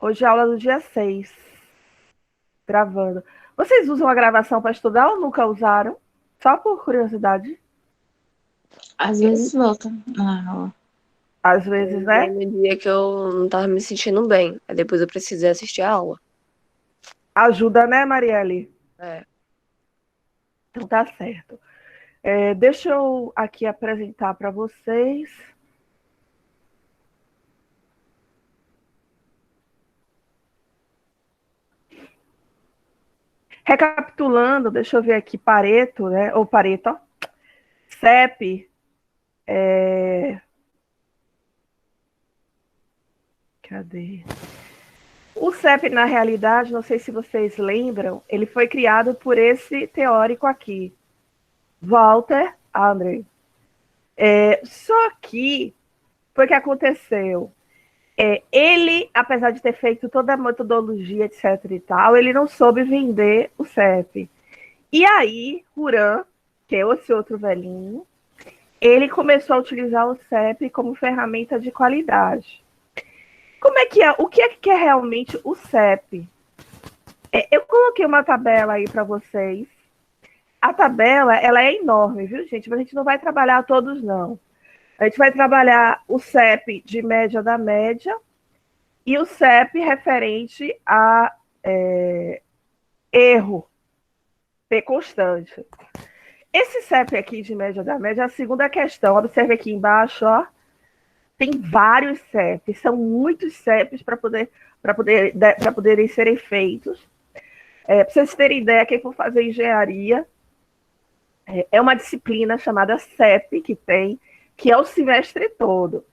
Hoje é aula do dia 6, gravando. Vocês usam a gravação para estudar ou nunca usaram? Só por curiosidade. Às vezes volta na aula. Às vezes, Eu usei né? no dia que eu não tava me sentindo bem. Aí depois eu precisei assistir a aula. Ajuda, né, Marielle? É. Então tá certo. Deixa eu aqui apresentar para vocês. Recapitulando, deixa eu ver aqui, Pareto, né? Ou Pareto, ó. CEP. Cadê? O CEP, na realidade, não sei se vocês lembram, ele foi criado por esse teórico aqui, Walter André. Só que foi o que aconteceu. Ele, apesar de ter feito toda a metodologia, etc. e tal, ele não soube vender o CEP. E aí, Huran, que é esse outro velhinho, ele começou a utilizar o CEP como ferramenta de qualidade. Como é que é? O que é realmente o CEP? Eu coloquei uma tabela aí para vocês. A tabela, ela é enorme, viu, gente? Mas a gente não vai trabalhar todos, não. A gente vai trabalhar o CEP de média da média e o CEP referente a erro, P constante. Esse CEP aqui de média da média é a segunda questão. Observe aqui embaixo, ó. Tem vários CEPs, são muitos CEPs para poderem serem feitos. Para vocês terem ideia, quem for fazer engenharia, é uma disciplina chamada CEP que tem, que é o semestre todo.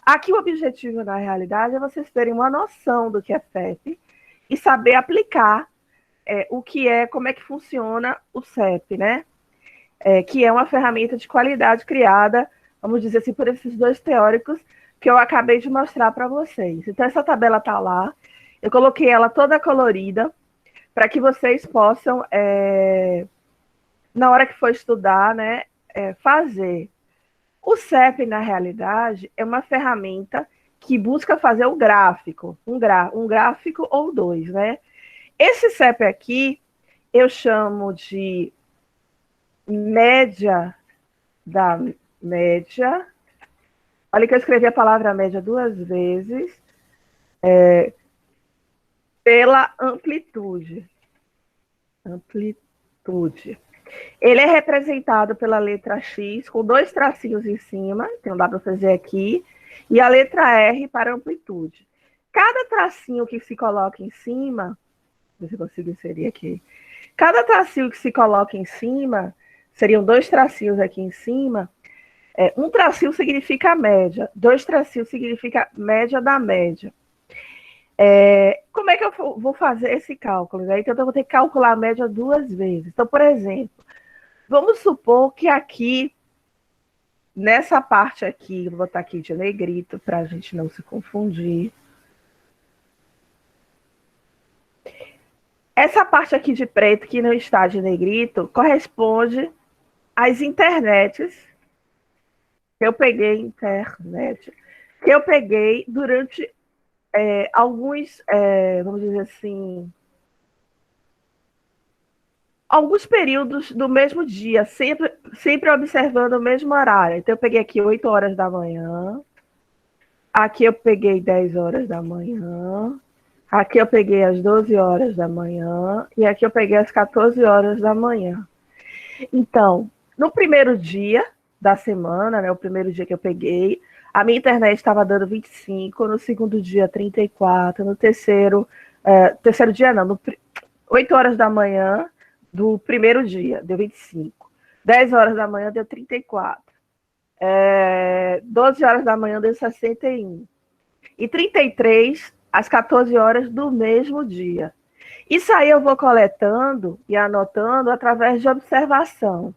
Aqui o objetivo, na realidade, é vocês terem uma noção do que é CEP e saber aplicar o que é, como é que funciona o CEP, né? Que é uma ferramenta de qualidade criada, vamos dizer assim, por esses dois teóricos que eu acabei de mostrar para vocês. Então, essa tabela está lá, eu coloquei ela toda colorida, para que vocês possam, na hora que for estudar, né, fazer. O CEP, na realidade, é uma ferramenta que busca fazer o gráfico, um gráfico ou dois, né? Esse CEP aqui, eu chamo de média da média. Olha que eu escrevi a palavra média duas vezes. Pela amplitude. Amplitude. Ele é representado pela letra X, com dois tracinhos em cima, então dá para fazer aqui, e a letra R para amplitude. Cada tracinho que se coloca em cima, deixa eu consigo inserir aqui. Cada tracinho que se coloca em cima, seriam dois tracinhos aqui em cima, um tracinho significa média, dois tracinhos significa média da média. Como é que eu vou fazer esse cálculo? Né? Então, eu vou ter que calcular a média duas vezes. Então, por exemplo, vamos supor que aqui, nessa parte aqui, vou botar aqui de negrito para a gente não se confundir. Essa parte aqui de preto, que não está de negrito, corresponde às internets que eu peguei, que eu peguei durante alguns, vamos dizer assim, alguns períodos do mesmo dia, sempre observando o mesmo horário. Então, eu peguei aqui 8 horas da manhã, aqui eu peguei 10 horas da manhã, aqui eu peguei às 12 horas da manhã e aqui eu peguei às 14 horas da manhã. Então, no primeiro dia da semana, né, o primeiro dia que eu peguei, a minha internet estava dando 25, no segundo dia 34, no terceiro dia não, 8 horas da manhã do primeiro dia, deu 25. 10 horas da manhã deu 34. 12 horas da manhã deu 61. E 33 às 14 horas do mesmo dia. Isso aí eu vou coletando e anotando através de observação.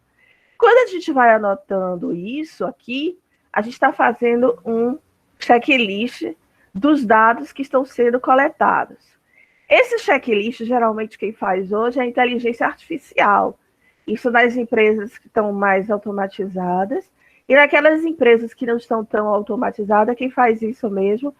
Quando a gente vai anotando isso aqui, a gente está fazendo um checklist dos dados que estão sendo coletados. Esse checklist, geralmente, quem faz hoje é a inteligência artificial. Isso nas empresas que estão mais automatizadas. E naquelas empresas que não estão tão automatizadas, quem faz isso mesmo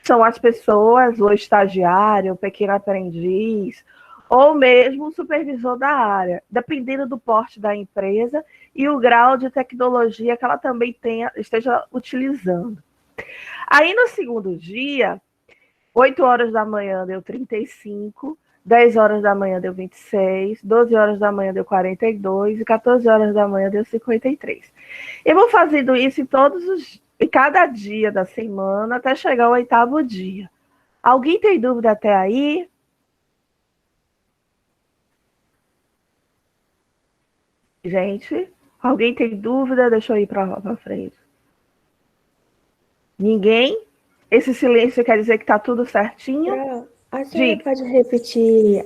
são as pessoas, o estagiário, o pequeno aprendiz, ou mesmo o supervisor da área, dependendo do porte da empresa e o grau de tecnologia que ela também esteja utilizando. Aí, no segundo dia, 8 horas da manhã deu 35, 10 horas da manhã deu 26, 12 horas da manhã deu 42 e 14 horas da manhã deu 53. Eu vou fazendo isso em cada dia da semana até chegar ao 8º dia. Alguém tem dúvida até aí? Gente, alguém tem dúvida? Deixa eu ir para frente. Ninguém? Esse silêncio quer dizer que está tudo certinho? A senhora Diga. pode repetir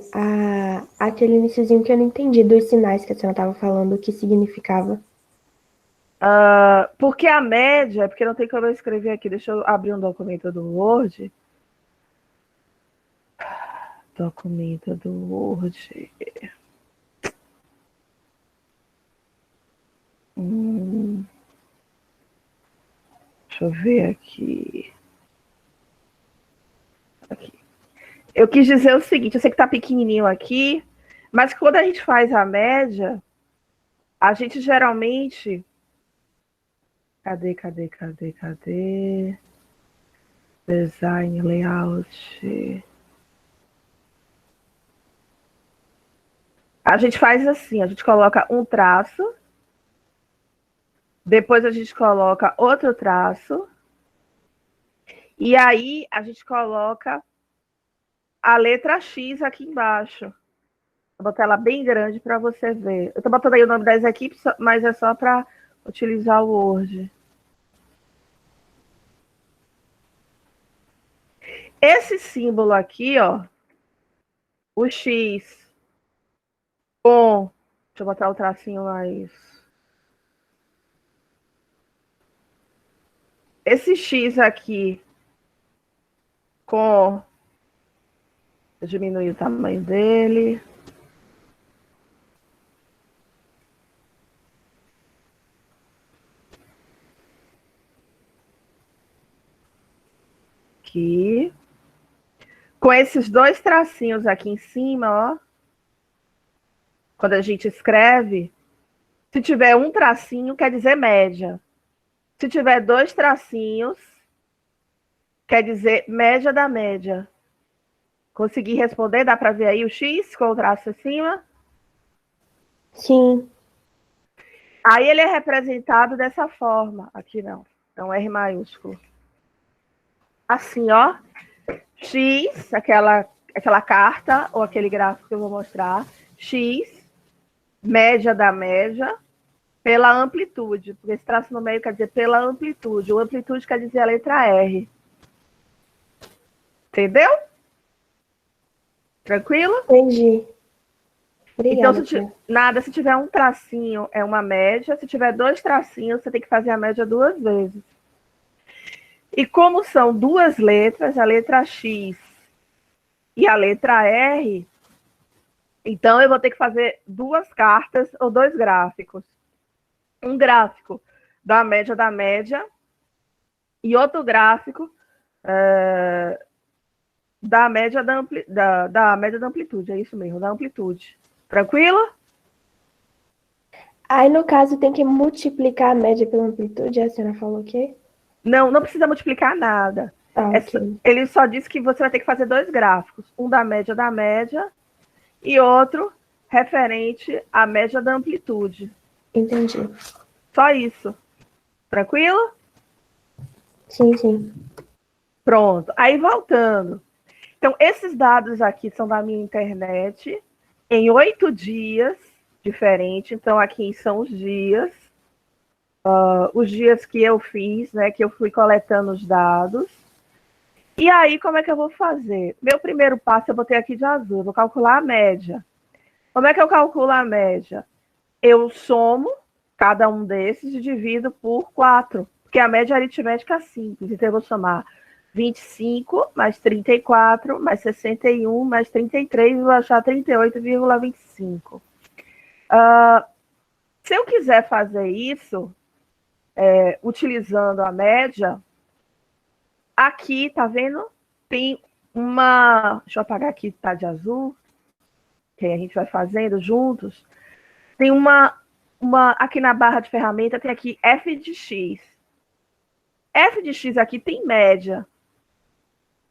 aquele iniciozinho que eu não entendi dos sinais que a senhora estava falando, o que significava? Porque a média, porque não tem como eu escrever aqui, deixa eu abrir um documento do Word. Documento do Word. Deixa eu ver aqui. Eu quis dizer o seguinte, eu sei que está pequenininho aqui, mas quando a gente faz a média, a gente geralmente... Cadê? Design, layout. A gente faz assim, a gente coloca um traço, depois a gente coloca outro traço, e aí a gente coloca a letra X aqui embaixo. Vou botar ela bem grande para você ver. Eu estou botando aí o nome das equipes, mas é só para utilizar o Word. Esse símbolo aqui, ó, o X com... Deixa eu botar o tracinho mais... Esse X aqui com... Vou diminuir o tamanho dele. Aqui. Com esses dois tracinhos aqui em cima, ó. Quando a gente escreve, se tiver um tracinho, quer dizer média. Se tiver dois tracinhos, quer dizer média da média. Consegui responder? Dá para ver aí o X com o traço acima? Sim. Aí ele é representado dessa forma. Aqui não. É um R maiúsculo. Assim, ó. X, aquela carta, ou aquele gráfico que eu vou mostrar. X, média da média, pela amplitude. Porque esse traço no meio quer dizer pela amplitude. O amplitude quer dizer a letra R. Entendeu? Tranquilo? Entendi. Obrigada, Então, se tiver um tracinho, é uma média. Se tiver dois tracinhos, você tem que fazer a média 2 vezes. E como são duas letras, a letra X e a letra R, então eu vou ter que fazer duas cartas ou dois gráficos. Um gráfico da média e outro gráfico da média da amplitude. É isso mesmo, da amplitude. Tranquilo? Aí, no caso, tem que multiplicar a média pela amplitude, a senhora falou o quê? Não, não precisa multiplicar nada. Ok. Ele só disse que você vai ter que fazer dois gráficos. Um da média e outro referente à média da amplitude. Entendi. Só isso. Tranquilo? Sim. Pronto. Aí, voltando. Então, esses dados aqui são da minha internet em 8 dias diferentes. Então, aqui são os dias. Os dias que eu fiz, né? Que eu fui coletando os dados. E aí, como é que eu vou fazer? Meu primeiro passo, eu botei aqui de azul. Eu vou calcular a média. Como é que eu calculo a média? Eu somo cada um desses e divido por 4. Porque a média aritmética é simples. Então, eu vou somar 25 mais 34 mais 61 mais 33 e vou achar 38,25. Se eu quiser fazer isso, utilizando a média, Aqui, tá vendo? Tem uma... Deixa eu apagar aqui, tá de azul. Que a gente vai fazendo juntos. Tem uma... Aqui na barra de ferramenta tem aqui F de X. F de X aqui tem média.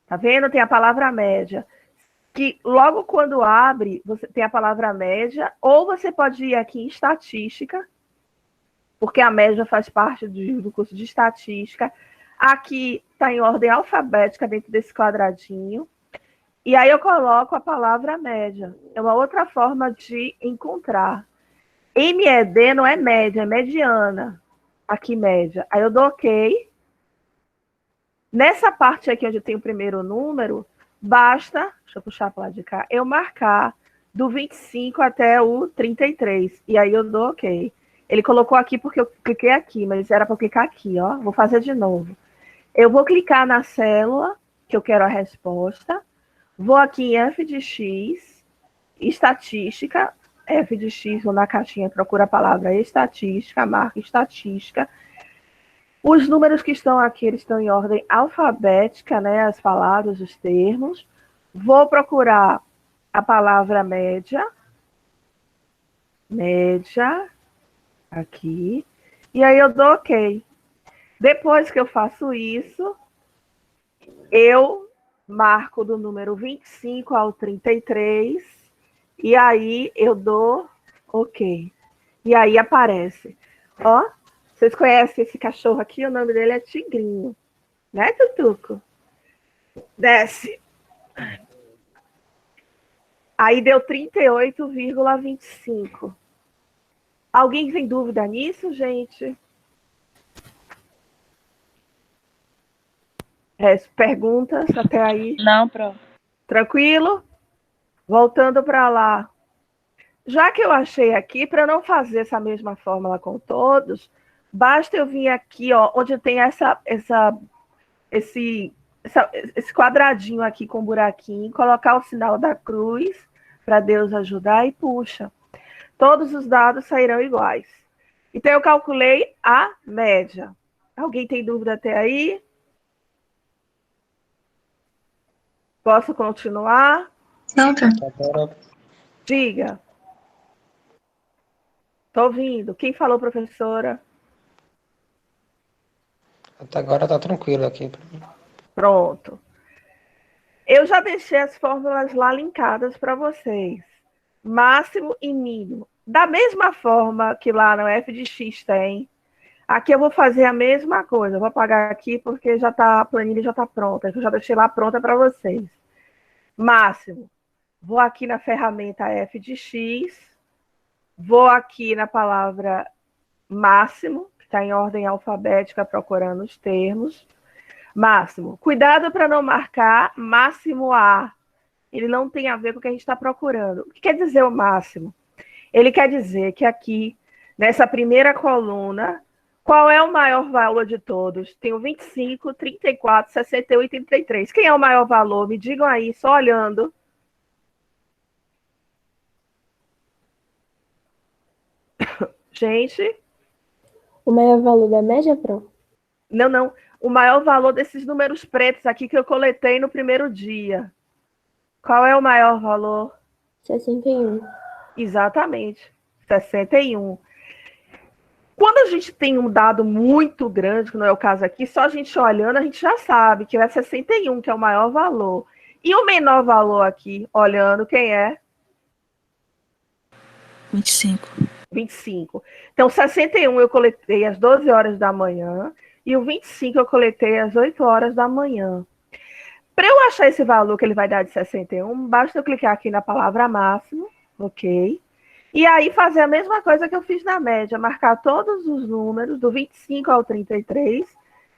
Tá vendo? Tem a palavra média. Que logo quando abre, você tem a palavra média, ou você pode ir aqui em estatística, porque a média faz parte do curso de estatística. Aqui está em ordem alfabética dentro desse quadradinho. E aí eu coloco a palavra média. É uma outra forma de encontrar. MED não é média, é mediana. Aqui, média. Aí eu dou OK. Nessa parte aqui onde tem o primeiro número, basta, deixa eu puxar para lá de cá, eu marcar do 25 até o 33. E aí eu dou OK. Ele colocou aqui porque eu cliquei aqui, mas era para clicar aqui, ó. Vou fazer de novo. Eu vou clicar na célula que eu quero a resposta. Vou aqui em F de X, estatística, F de X, vou na caixinha, procura a palavra estatística, marca estatística. Os números que estão aqui, eles estão em ordem alfabética, né? As palavras, os termos. Vou procurar a palavra média. Média. Aqui. E aí eu dou OK. Depois que eu faço isso, eu marco do número 25 ao 33. E aí eu dou OK. E aí aparece. Ó. Vocês conhecem esse cachorro aqui? O nome dele é Tigrinho. Né, Tutuco? Desce. Aí deu 38,25. Alguém tem dúvida nisso, gente? Perguntas até aí? Não, Pro. Tranquilo? Voltando para lá. Já que eu achei aqui, para não fazer essa mesma fórmula com todos, basta eu vir aqui, ó, onde tem esse quadradinho aqui com buraquinho, colocar o sinal da cruz para Deus ajudar e puxa. Todos os dados sairão iguais. Então, eu calculei a média. Alguém tem dúvida até aí? Posso continuar? Não, Pro. Diga. Estou ouvindo. Quem falou, professora? Até agora tá tranquilo aqui. Pronto. Eu já deixei as fórmulas lá linkadas para vocês. Máximo e mínimo. Da mesma forma que lá no F de X tem, aqui eu vou fazer a mesma coisa. Eu vou apagar aqui porque já tá, a planilha já está pronta. Eu já deixei lá pronta para vocês. Máximo. Vou aqui na ferramenta F de X. Vou aqui na palavra máximo, que está em ordem alfabética, procurando os termos. Máximo. Cuidado para não marcar máximo A. Ele não tem a ver com o que a gente está procurando. O que quer dizer o máximo? Ele quer dizer que aqui, nessa primeira coluna, qual é o maior valor de todos? Tem o 25, 34, 61 e 33. Quem é o maior valor? Me digam aí, só olhando. Gente, O maior valor da média, Pro? não. O maior valor desses números pretos aqui que eu coletei no primeiro dia. Qual é o maior valor? 61. Exatamente, 61. Quando a gente tem um dado muito grande, que não é o caso aqui, só a gente olhando, a gente já sabe que é 61, que é o maior valor. E o menor valor aqui, olhando, quem é? 25. 25. Então, 61 eu coletei às 12 horas da manhã e o 25 eu coletei às 8 horas da manhã. Para eu achar esse valor que ele vai dar de 61, basta eu clicar aqui na palavra máximo, ok? E aí fazer a mesma coisa que eu fiz na média, marcar todos os números do 25 ao 33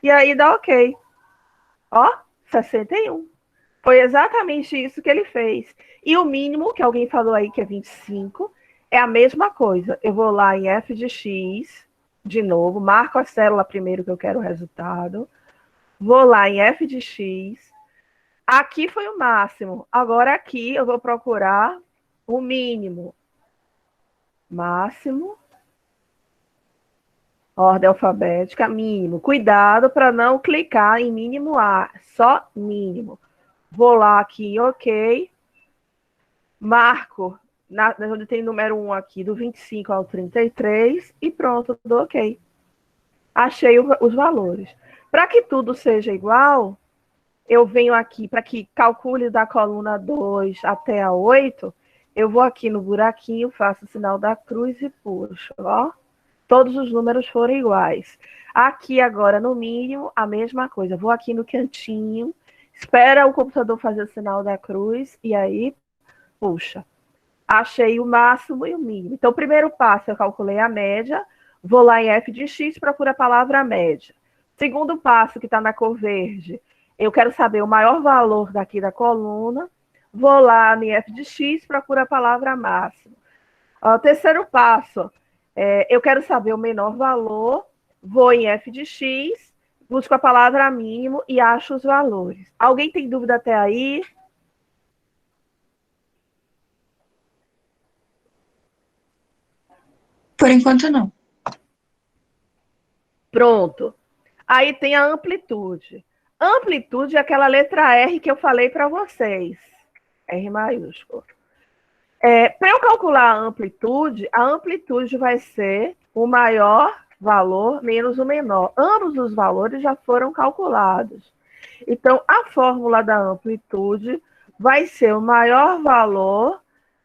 e aí dá ok. Ó, 61. Foi exatamente isso que ele fez. E o mínimo, que alguém falou aí que é 25, é a mesma coisa. Eu vou lá em F de X, de novo, marco a célula primeiro que eu quero o resultado. Vou lá em F de X. Aqui foi o máximo. Agora aqui eu vou procurar o mínimo. Máximo. Ordem alfabética, mínimo. Cuidado para não clicar em mínimo A, só mínimo. Vou lá aqui, ok. Marco, onde tem número 1 aqui, do 25 ao 33, e pronto, dou ok. Achei os valores. Para que tudo seja igual, eu venho aqui, para que calcule da coluna 2 até a 8, eu vou aqui no buraquinho, faço o sinal da cruz e puxo, ó. Todos os números foram iguais. Aqui agora, no mínimo, a mesma coisa. Vou aqui no cantinho, espera o computador fazer o sinal da cruz e aí puxa. Achei o máximo e o mínimo. Então, o primeiro passo, eu calculei a média, vou lá em f de x, procuro a palavra média. Segundo passo, que está na cor verde, eu quero saber o maior valor daqui da coluna, vou lá em f de x, procuro a palavra máximo. O terceiro passo, eu quero saber o menor valor, vou em f de x, busco a palavra mínimo e acho os valores. Alguém tem dúvida até aí? Por enquanto, não. Pronto. Aí tem a amplitude. Amplitude é aquela letra R que eu falei para vocês. R maiúsculo. Para eu calcular a amplitude vai ser o maior valor menos o menor. Ambos os valores já foram calculados. Então, a fórmula da amplitude vai ser o maior valor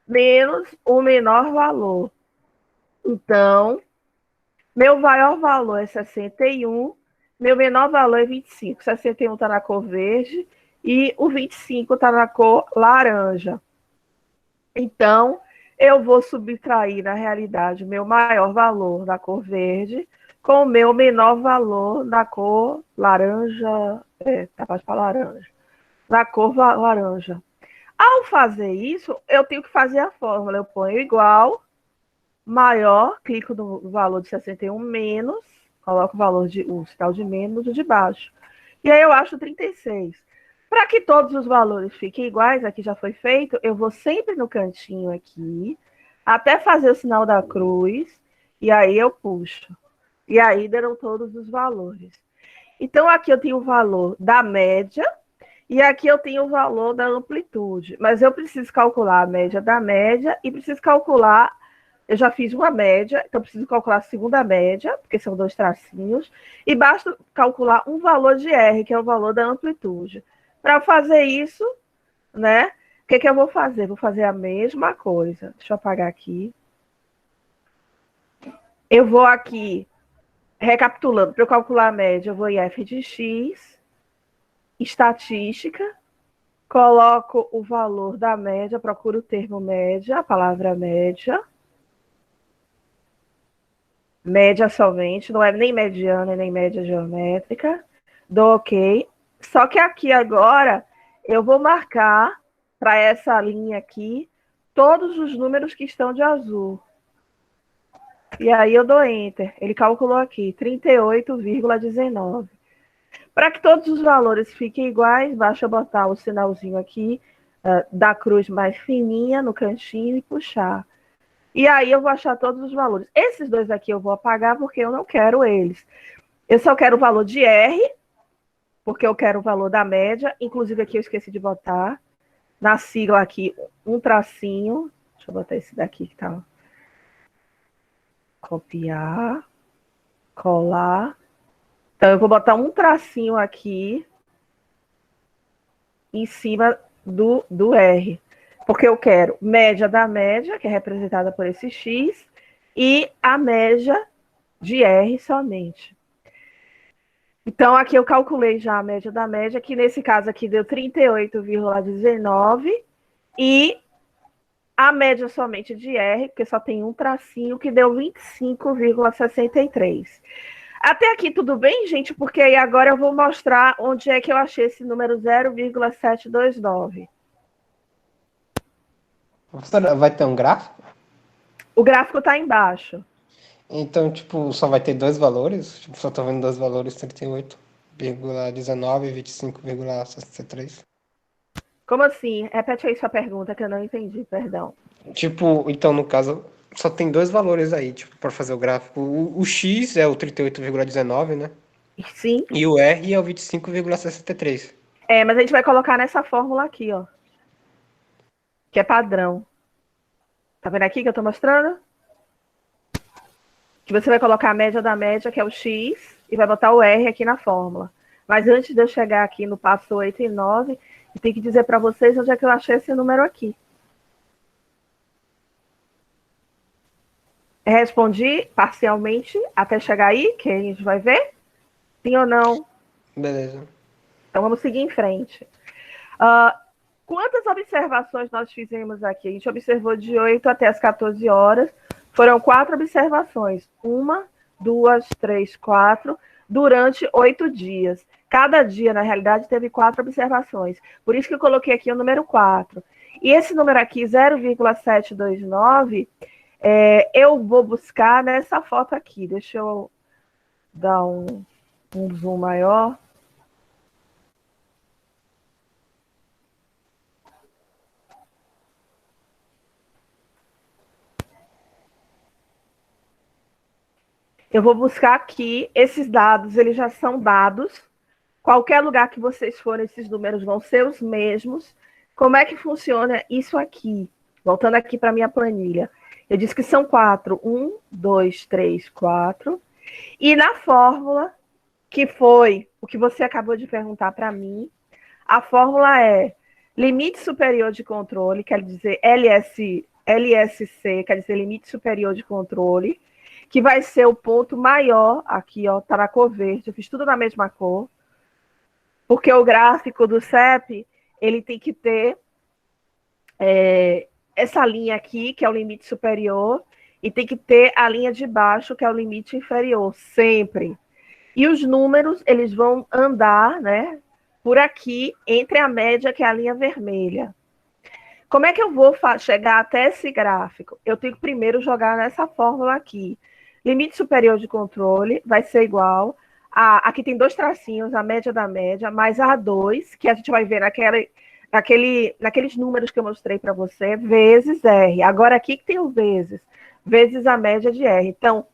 menos o menor valor. Então, meu maior valor é 61, meu menor valor é 25. 61 está na cor verde e o 25 está na cor laranja. Então, eu vou subtrair, na realidade, o meu maior valor da cor verde com o meu menor valor da cor laranja. Pode falar laranja. Da cor laranja. Ao fazer isso, eu tenho que fazer a fórmula. Eu ponho igual, maior, clico no valor de 61 menos, coloco o sinal de menos de baixo. E aí eu acho 36. Para que todos os valores fiquem iguais, aqui já foi feito, eu vou sempre no cantinho aqui, até fazer o sinal da cruz, e aí eu puxo. E aí deram todos os valores. Então, aqui eu tenho o valor da média, e aqui eu tenho o valor da amplitude. Mas eu preciso calcular a média da média e preciso calcular. Eu já fiz uma média, então preciso calcular a segunda média, porque são 2 tracinhos, e basta calcular um valor de R, que é o valor da amplitude. Para fazer isso, né, o que eu vou fazer? Vou fazer a mesma coisa. Deixa eu apagar aqui. Eu vou aqui, recapitulando, para eu calcular a média, eu vou em f de x, estatística, coloco o valor da média, procuro o termo média, a palavra média. Média somente, não é nem mediana, nem média geométrica. Dou ok. Só que aqui agora eu vou marcar para essa linha aqui todos os números que estão de azul. E aí eu dou enter. Ele calculou aqui 38,19. Para que todos os valores fiquem iguais, basta eu botar o sinalzinho aqui da cruz mais fininha no cantinho e puxar. E aí eu vou achar todos os valores. Esses dois aqui eu vou apagar porque eu não quero eles. Eu só quero o valor de R, porque eu quero o valor da média. Inclusive aqui eu esqueci de botar. Na sigla aqui, um tracinho. Deixa eu botar esse daqui que tá. Copiar. Colar. Então eu vou botar um tracinho aqui em cima do R. Porque eu quero média da média, que é representada por esse X, e a média de R somente. Então, aqui eu calculei já a média da média, que nesse caso aqui deu 38,19, e a média somente de R, porque só tem um tracinho, que deu 25,63. Até aqui tudo bem, gente? Porque aí agora eu vou mostrar onde é que eu achei esse número 0,729. Professora, vai ter um gráfico? O gráfico está embaixo. Então, tipo, só vai ter 2 valores? Tipo, só tô vendo 2 valores, 38,19 e 25,63. Como assim? Repete aí sua pergunta que eu não entendi, perdão. Tipo, então, no caso, Só tem dois valores aí, tipo, para fazer o gráfico. O X é o 38,19, né? Sim. E o R é o 25,63. Mas a gente vai colocar nessa fórmula aqui, ó. Que é padrão. Tá vendo aqui que eu tô mostrando? Que você vai colocar a média da média, que é o X, e vai botar o R aqui na fórmula. Mas antes de eu chegar aqui no passo 8 e 9, eu tenho que dizer para vocês onde é que eu achei esse número aqui. Respondi parcialmente até chegar aí, que a gente vai ver. Sim ou não? Beleza. Então vamos seguir em frente. Quantas observações nós fizemos aqui? A gente observou de 8 até as 14 horas. Foram 4 observações. 1, 2, 3, 4, durante 8 dias. Cada dia, na realidade, teve 4 observações. Por isso que eu coloquei aqui o número 4. E esse número aqui, 0,729, eu vou buscar nessa foto aqui. Deixa eu dar um zoom maior. Eu vou buscar aqui, esses dados, eles já são dados. Qualquer lugar que vocês forem, esses números vão ser os mesmos. Como é que funciona isso aqui? Voltando aqui para a minha planilha. Eu disse que são 4. 1, 2, 3, 4. E na fórmula, que foi o que você acabou de perguntar para mim, a fórmula é limite superior de controle, quer dizer LSC, quer dizer limite superior de controle, que vai ser o ponto maior, aqui, ó, tá na cor verde, eu fiz tudo na mesma cor, porque o gráfico do CEP, ele tem que ter essa linha aqui, que é o limite superior, e tem que ter a linha de baixo, que é o limite inferior, sempre. E os números, eles vão andar, né, por aqui, entre a média, que é a linha vermelha. Como é que eu vou chegar até esse gráfico? Eu tenho que primeiro jogar nessa fórmula aqui. Limite superior de controle vai ser igual aqui tem 2 tracinhos, a média da média, mais A2, que a gente vai ver naqueles números que eu mostrei para você, vezes R. Agora aqui que tem o vezes a média de R. Então,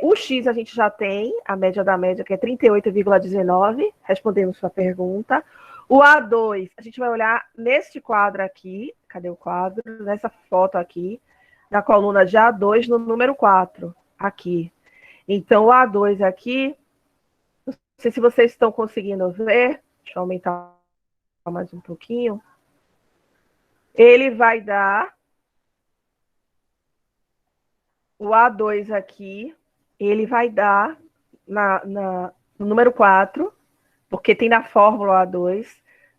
o X a gente já tem, a média da média, que é 38,19, respondemos sua pergunta. O A2, a gente vai olhar neste quadro aqui, cadê o quadro? Nessa foto aqui, na coluna de A2, no número 4, aqui. Então, o A2 aqui, não sei se vocês estão conseguindo ver, deixa eu aumentar mais um pouquinho. Ele vai dar o A2 aqui, ele vai dar no número 4, porque tem na fórmula A2,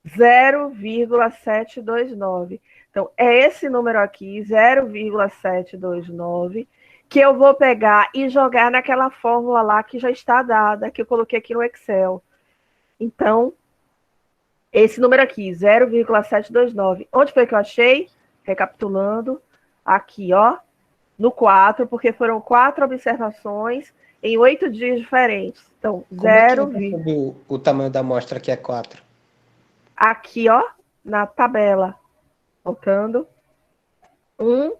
0,729. Então, é esse número aqui, 0,729, que eu vou pegar e jogar naquela fórmula lá que já está dada, que eu coloquei aqui no Excel. Então, esse número aqui, 0,729. Onde foi que eu achei? Recapitulando, aqui, ó, no 4, porque foram 4 observações em 8 dias diferentes. Então, Como é que você sabe o tamanho da amostra que é 4? Aqui, ó, na tabela. Voltando. 1,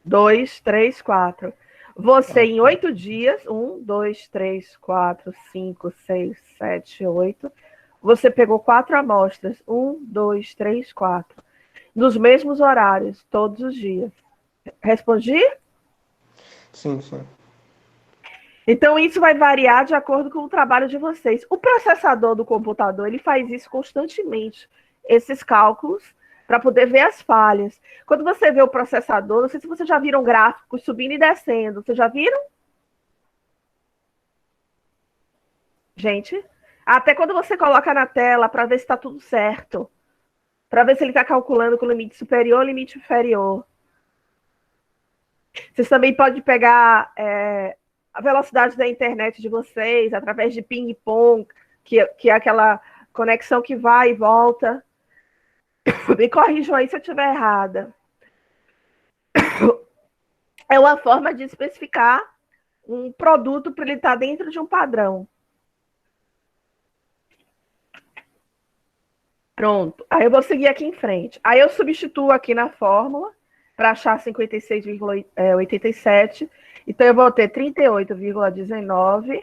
2, 3, 4. Você, em 8 dias, 1, 2, 3, 4, 5, 6, 7, 8. Você pegou 4 amostras. 1, 2, 3, 4. Nos mesmos horários, todos os dias. Respondi? Sim, sim. Então, isso vai variar de acordo com o trabalho de vocês. O processador do computador, ele faz isso constantemente, esses cálculos, para poder ver as falhas. Quando você vê o processador, não sei se vocês já viram gráficos subindo e descendo. Vocês já viram? Gente, até quando você coloca na tela para ver se está tudo certo, para ver se ele está calculando com limite superior ou limite inferior. Vocês também podem pegar a velocidade da internet de vocês através de ping-pong, que é aquela conexão que vai e volta. Me corrijam aí se eu estiver errada. É uma forma de especificar um produto para ele estar dentro de um padrão. Pronto. Aí eu vou seguir aqui em frente. Aí eu substituo aqui na fórmula, para achar 56,87. Então, eu vou ter 38,19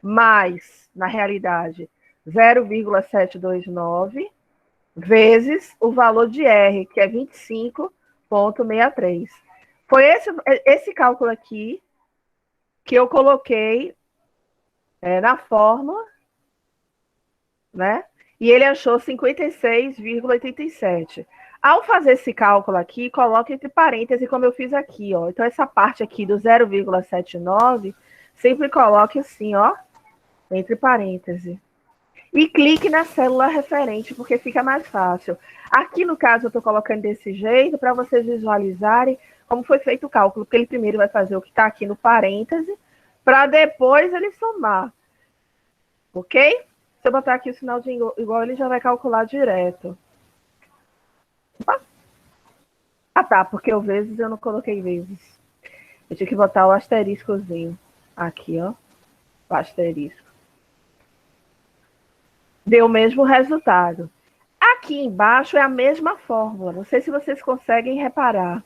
mais, na realidade, 0,729 vezes o valor de R, que é 25,63. Foi esse cálculo aqui que eu coloquei na fórmula, né? E ele achou 56,87. Ao fazer esse cálculo aqui, coloque entre parênteses, como eu fiz aqui, ó. Então, essa parte aqui do 0,79, sempre coloque assim, ó, entre parênteses. E clique na célula referente, porque fica mais fácil. Aqui, no caso, eu estou colocando desse jeito, para vocês visualizarem como foi feito o cálculo, porque ele primeiro vai fazer o que está aqui no parêntese, para depois ele somar. Ok? Se eu botar aqui o sinal de igual, ele já vai calcular direto. Ah, tá, porque o vezes eu não coloquei vezes. Eu tinha que botar o asteriscozinho. Aqui, ó. O asterisco. Deu o mesmo resultado. Aqui embaixo é a mesma fórmula. Não sei se vocês conseguem reparar.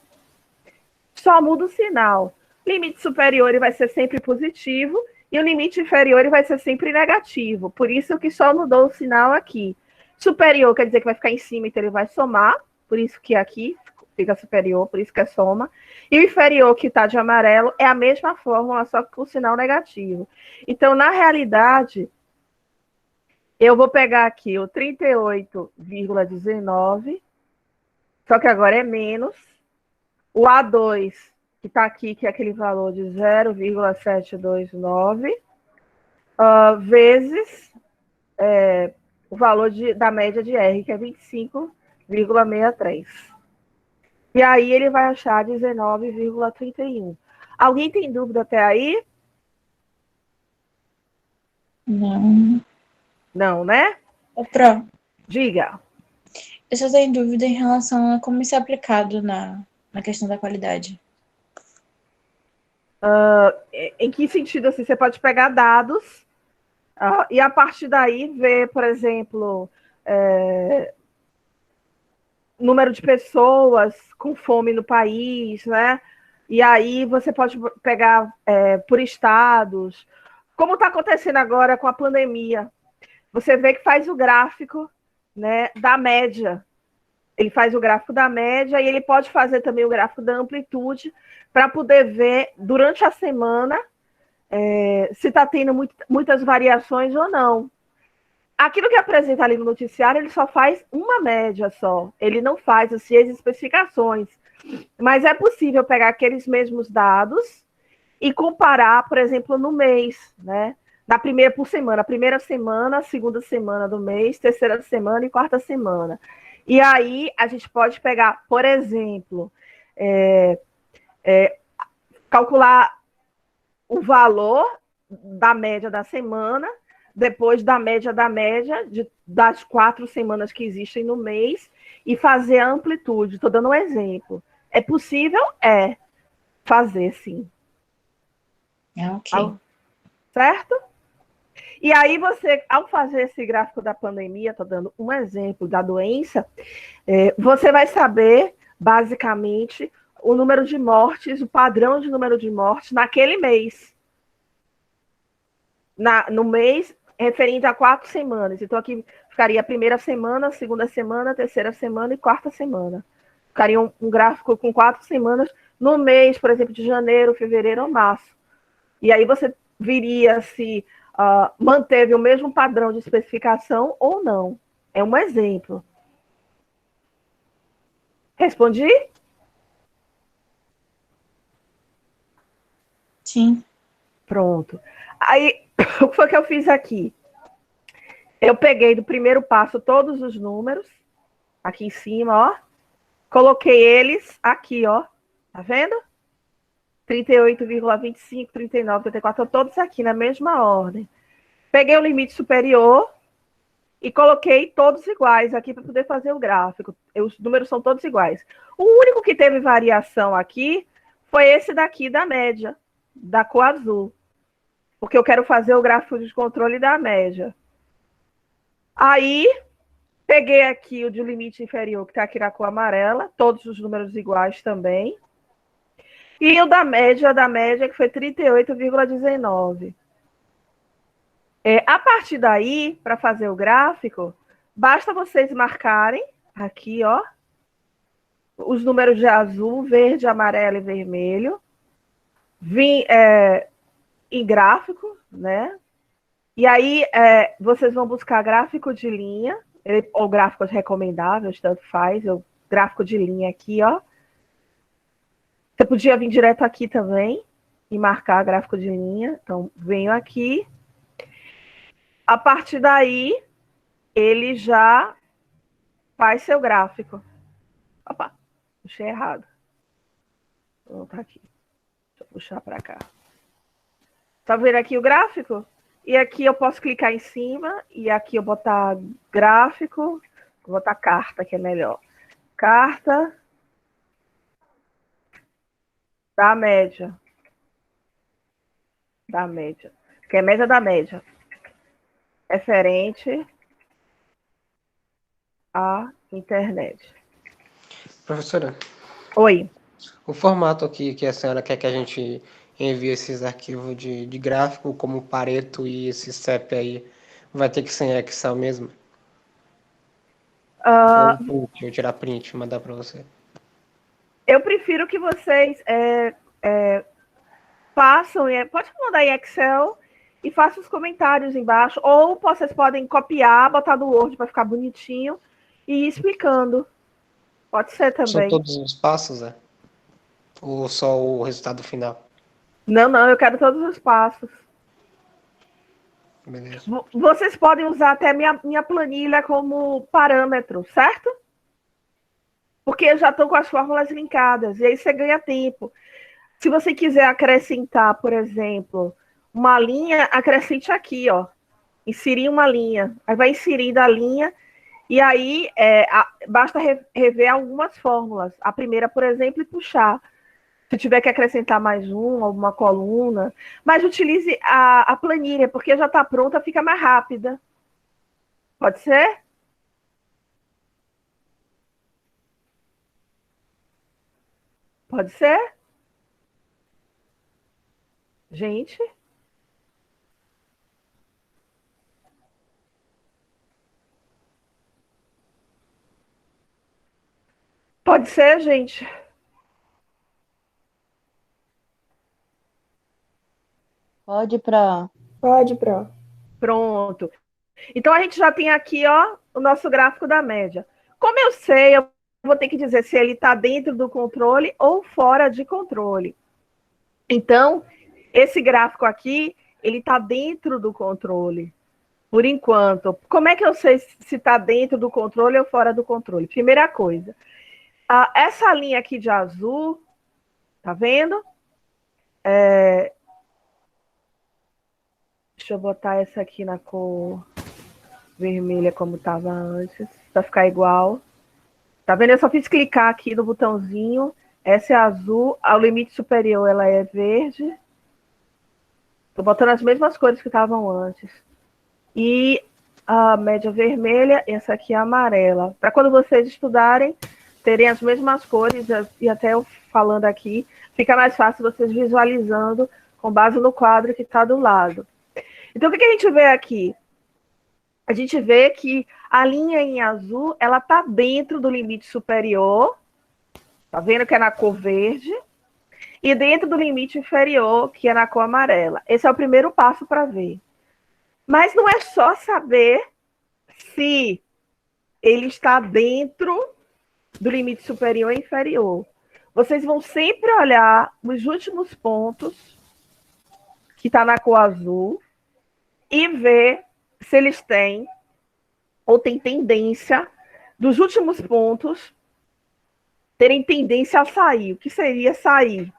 Só muda o sinal. Limite superior ele vai ser sempre positivo e o limite inferior ele vai ser sempre negativo. Por isso que só mudou o sinal aqui. Superior quer dizer que vai ficar em cima, então ele vai somar. Por isso que aqui fica superior, por isso que é soma. E o inferior, que está de amarelo, é a mesma fórmula, só que com o sinal negativo. Então, na realidade, eu vou pegar aqui o 38,19, só que agora é menos. O A2, que está aqui, que é aquele valor de 0,729, vezes o valor da média de R, que é 25,63. E aí ele vai achar 19,31. Alguém tem dúvida até aí? Não. Não, né? Ô, Pro, Diga. eu só tenho dúvida em relação a como isso é aplicado na questão da qualidade. Em que sentido? Assim, você pode pegar dados e a partir daí ver, por exemplo, número de pessoas com fome no país, né? E aí você pode pegar por estados, como está acontecendo agora com a pandemia. Você vê que faz o gráfico, né, da média. Ele faz o gráfico da média e ele pode fazer também o gráfico da amplitude para poder ver durante a semana se está tendo muitas variações ou não. Aquilo que apresenta ali no noticiário, ele só faz uma média só. Ele não faz assim, as especificações. Mas é possível pegar aqueles mesmos dados e comparar, por exemplo, no mês, né? Na primeira semana, segunda semana do mês, terceira semana e quarta semana. E aí a gente pode pegar, por exemplo, calcular o valor da média da semana, depois da média das 4 semanas que existem no mês e fazer a amplitude. Estou dando um exemplo. É possível? É. Fazer, sim. Ok. Certo? E aí você, ao fazer esse gráfico da pandemia, estou dando um exemplo da doença, você vai saber, basicamente, o número de mortes, o padrão de número de mortes naquele mês. No mês referente a 4 semanas. Então, aqui ficaria a primeira semana, segunda semana, terceira semana e quarta semana. Ficaria um gráfico com 4 semanas no mês, por exemplo, de janeiro, fevereiro ou março. E aí você viria se manteve o mesmo padrão de especificação ou não. É um exemplo. Respondi? Sim. Pronto. Aí, o que foi que eu fiz aqui? Eu peguei do primeiro passo todos os números, aqui em cima, ó. Coloquei eles aqui, ó. Tá vendo? 38,25, 39, 34, todos aqui na mesma ordem. Peguei o limite superior e coloquei todos iguais aqui para poder fazer o gráfico. Os números são todos iguais. O único que teve variação aqui foi esse daqui da média, da cor azul. Porque eu quero fazer o gráfico de controle da média. Aí, Peguei aqui o de limite inferior, que está aqui na cor amarela, todos os números iguais também. E o da média, que foi 38,19. A partir daí, para fazer o gráfico, basta vocês marcarem aqui, ó, os números de azul, verde, amarelo e vermelho, em gráfico, né? E aí vocês vão buscar gráfico de linha, ou gráfico recomendável, tanto faz, o gráfico de linha aqui, ó. Você podia vir direto aqui também e marcar gráfico de linha. Então, venho aqui. A partir daí, ele já faz seu gráfico. Opa, puxei errado. Vou voltar aqui. Deixa eu puxar para cá. Tá vendo aqui o gráfico? E aqui eu posso clicar em cima e aqui eu botar gráfico. Vou botar carta, que é melhor. Carta da média. Da média. Que é média da média. Referente à internet. Professora, Oi. o formato aqui que a senhora quer que a gente envie esses arquivos de gráfico, como o Pareto e esse CEP aí, vai ter que ser em Excel mesmo? Ou print, eu tirar print e mandar para você? Eu prefiro que vocês façam, pode mandar em Excel e façam os comentários embaixo, ou vocês podem copiar, botar no Word para ficar bonitinho e ir explicando. Pode ser também. São todos os passos, né? Ou só o resultado final? Não, eu quero todos os passos. Beleza. Vocês podem usar até minha planilha como parâmetro, certo? Porque eu já estou com as fórmulas linkadas, e aí você ganha tempo. Se você quiser acrescentar, por exemplo, uma linha, acrescente aqui, ó. Inserir uma linha. Aí vai inserindo a linha, e aí basta rever algumas fórmulas. A primeira, por exemplo, e puxar. Se tiver que acrescentar mais alguma coluna. Mas utilize a planilha, porque já está pronta, fica mais rápida. Pode ser? Pode ser? Gente? Pode ser, gente? Pode para. Pode, Pro. Pronto. Então, a gente já tem aqui, ó, o nosso gráfico da média. Como eu sei, eu vou ter que dizer se ele está dentro do controle ou fora de controle. Então, esse gráfico aqui, ele está dentro do controle, por enquanto. Como é que eu sei se está dentro do controle ou fora do controle? Primeira coisa, essa linha aqui de azul, tá vendo? Deixa eu botar essa aqui na cor vermelha como estava antes, para ficar igual. Tá vendo? Eu só fiz clicar aqui no botãozinho. Essa é azul, ao limite superior ela é verde. Tô botando as mesmas cores que estavam antes. E a média vermelha, essa aqui é amarela. Para quando vocês estudarem, terem as mesmas cores, e até eu falando aqui, fica mais fácil vocês visualizando com base no quadro que está do lado. Então, o que a gente vê aqui? A gente vê que a linha em azul, ela está dentro do limite superior, tá vendo que é na cor verde, e dentro do limite inferior, que é na cor amarela. Esse é o primeiro passo para ver. Mas não é só saber se ele está dentro do limite superior ou inferior. Vocês vão sempre olhar os últimos pontos, que está na cor azul, e ver se eles têm ou têm tendência dos últimos pontos terem tendência a sair. O que seria sair?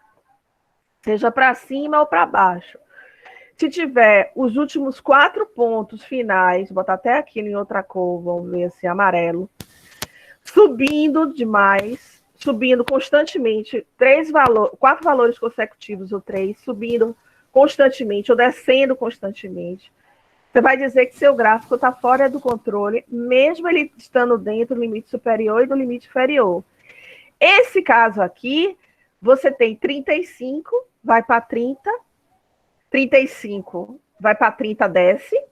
Seja para cima ou para baixo. Se tiver os últimos 4 pontos finais, vou botar até aqui em outra cor, vamos ver assim, amarelo, subindo demais, subindo constantemente, 4 valores consecutivos ou 3, subindo constantemente ou descendo constantemente. Você vai dizer que seu gráfico está fora do controle, mesmo ele estando dentro do limite superior e do limite inferior. Esse caso aqui, você tem 35, vai para 30, 35 vai para 30, desce,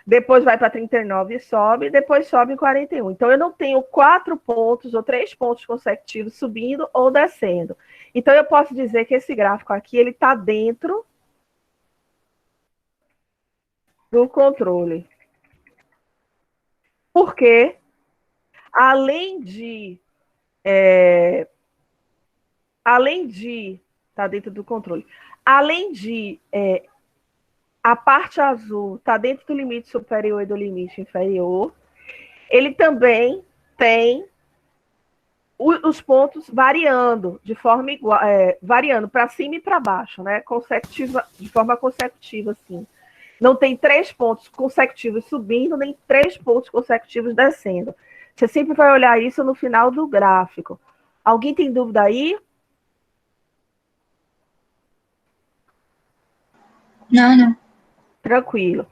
depois vai para 39 e sobe, depois sobe em 41. Então, eu não tenho 4 pontos ou 3 pontos consecutivos subindo ou descendo. Então, eu posso dizer que esse gráfico aqui, ele está dentro do controle. Porque, além de estar dentro do controle, além de a parte azul está dentro do limite superior e do limite inferior, ele também tem os pontos variando de forma igual, variando para cima e para baixo, né? De forma consecutiva, assim. Não tem 3 pontos consecutivos subindo, nem 3 pontos consecutivos descendo. Você sempre vai olhar isso no final do gráfico. Alguém tem dúvida aí? Não. Tranquilo.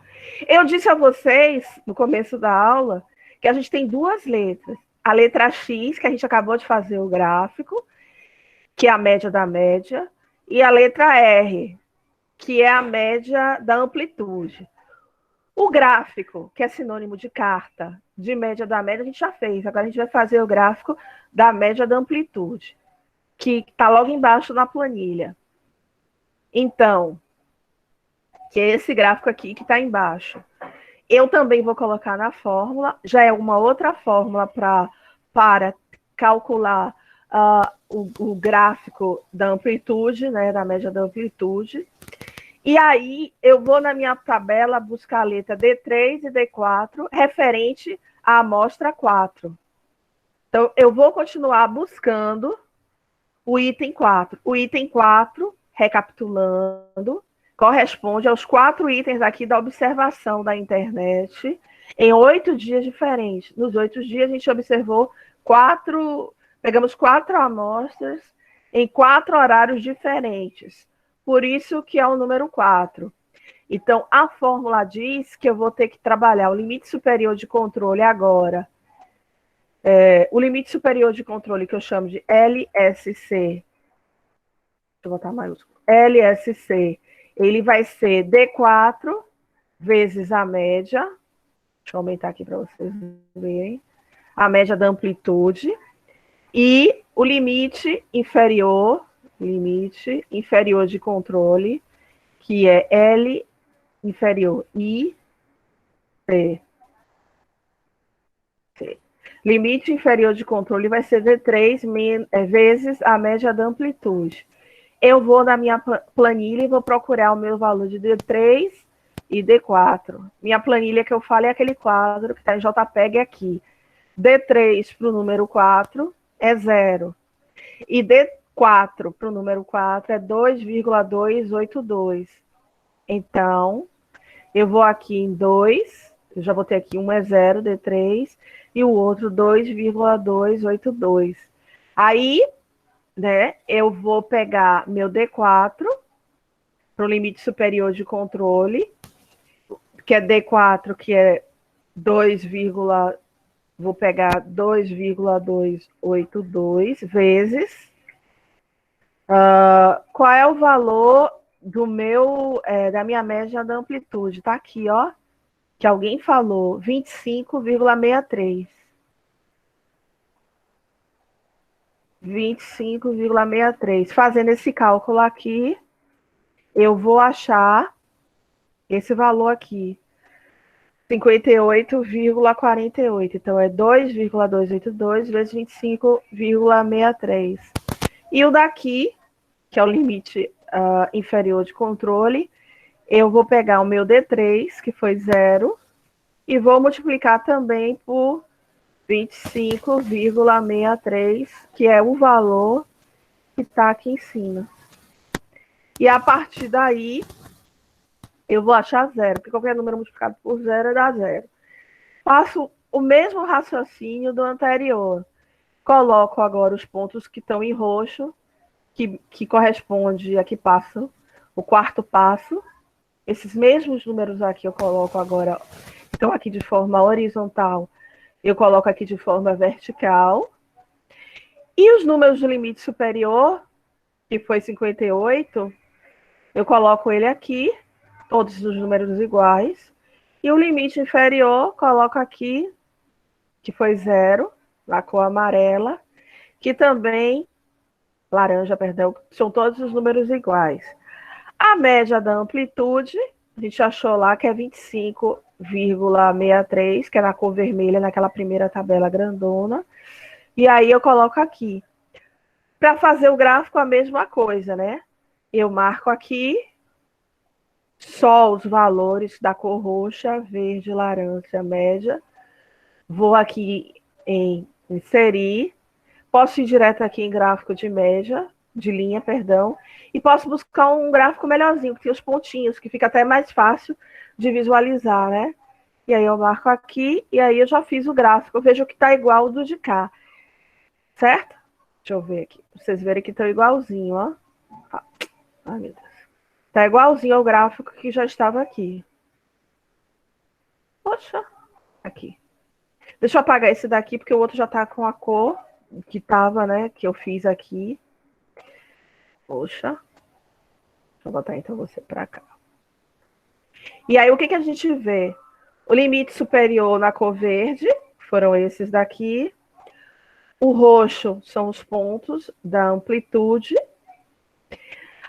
Eu disse a vocês, no começo da aula, que a gente tem 2 letras. A letra X, que a gente acabou de fazer o gráfico, que é a média da média, e a letra R, que é a média da amplitude. O gráfico, que é sinônimo de carta, de média da média, a gente já fez. Agora a gente vai fazer o gráfico da média da amplitude, que está logo embaixo na planilha. Então, que é esse gráfico aqui que está embaixo. Eu também vou colocar na fórmula, já é uma outra fórmula para calcular o gráfico da amplitude, né, da média da amplitude. E aí, eu vou na minha tabela buscar a letra D3 e D4, referente à amostra 4. Então, eu vou continuar buscando o item 4. O item 4, recapitulando, corresponde aos 4 itens aqui da observação da internet em 8 dias diferentes. Nos 8 dias, a gente observou pegamos 4 amostras em 4 horários diferentes. Por isso que é o número 4. Então, a fórmula diz que eu vou ter que trabalhar o limite superior de controle agora. O limite superior de controle, que eu chamo de LSC. Deixa eu botar maiúsculo. LSC. Ele vai ser D4 vezes a média. Deixa eu aumentar aqui para vocês verem. A média da amplitude. E o limite inferior de controle, que é L inferior I, C. Limite inferior de controle vai ser D3 vezes a média da amplitude. Eu vou na minha planilha e vou procurar o meu valor de D3 e D4. Minha planilha que eu falo é aquele quadro que está em JPEG aqui. D3 para o número 4 é 0. E D4 para o número 4 é 2,282. Então, eu vou aqui em 2, eu já botei aqui, um é 0, D3, e o outro 2,282. Aí, né, eu vou pegar meu D4 para o limite superior de controle, que é D4, que é 2, vou pegar 2,282 vezes. Qual é o valor da minha média da amplitude? Tá aqui, ó, que alguém falou, 25,63. 25,63. Fazendo esse cálculo aqui, eu vou achar esse valor aqui. 58,48. Então, é 2,282 vezes 25,63. E o daqui, que é o limite inferior de controle, eu vou pegar o meu D3, que foi 0, e vou multiplicar também por 25,63, que é o valor que está aqui em cima. E a partir daí, eu vou achar 0, porque qualquer número multiplicado por 0 dá 0. Faço o mesmo raciocínio do anterior. Coloco agora os pontos que estão em roxo, que corresponde a que passo o quarto passo. Esses mesmos números aqui eu coloco agora, estão aqui de forma horizontal, eu coloco aqui de forma vertical. E os números do limite superior, que foi 58, eu coloco ele aqui, todos os números iguais. E o limite inferior, coloco aqui, que foi 0, na cor amarela, que também, laranja, perdão, são todos os números iguais. A média da amplitude, a gente achou lá que é 25,63, que é na cor vermelha, naquela primeira tabela grandona. E aí eu coloco aqui. Para fazer o gráfico, a mesma coisa, né? Eu marco aqui só os valores da cor roxa, verde, laranja, média. Vou aqui em inserir. Posso ir direto aqui em gráfico de média, de linha, perdão. E posso buscar um gráfico melhorzinho, que tem os pontinhos, que fica até mais fácil de visualizar, né? E aí eu marco aqui, e aí eu já fiz o gráfico. Eu vejo que está igual ao do de cá. Certo? Deixa eu ver aqui. Pra vocês verem que estão igualzinho, ó. Ai, meu Deus. Tá igualzinho ao gráfico que já estava aqui. Poxa. Aqui. Deixa eu apagar esse daqui, porque o outro já tá com a cor que tava, né? Que eu fiz aqui. Poxa. Deixa eu botar então você pra cá. E aí, o que a gente vê? O limite superior na cor verde, foram esses daqui. O roxo são os pontos da amplitude.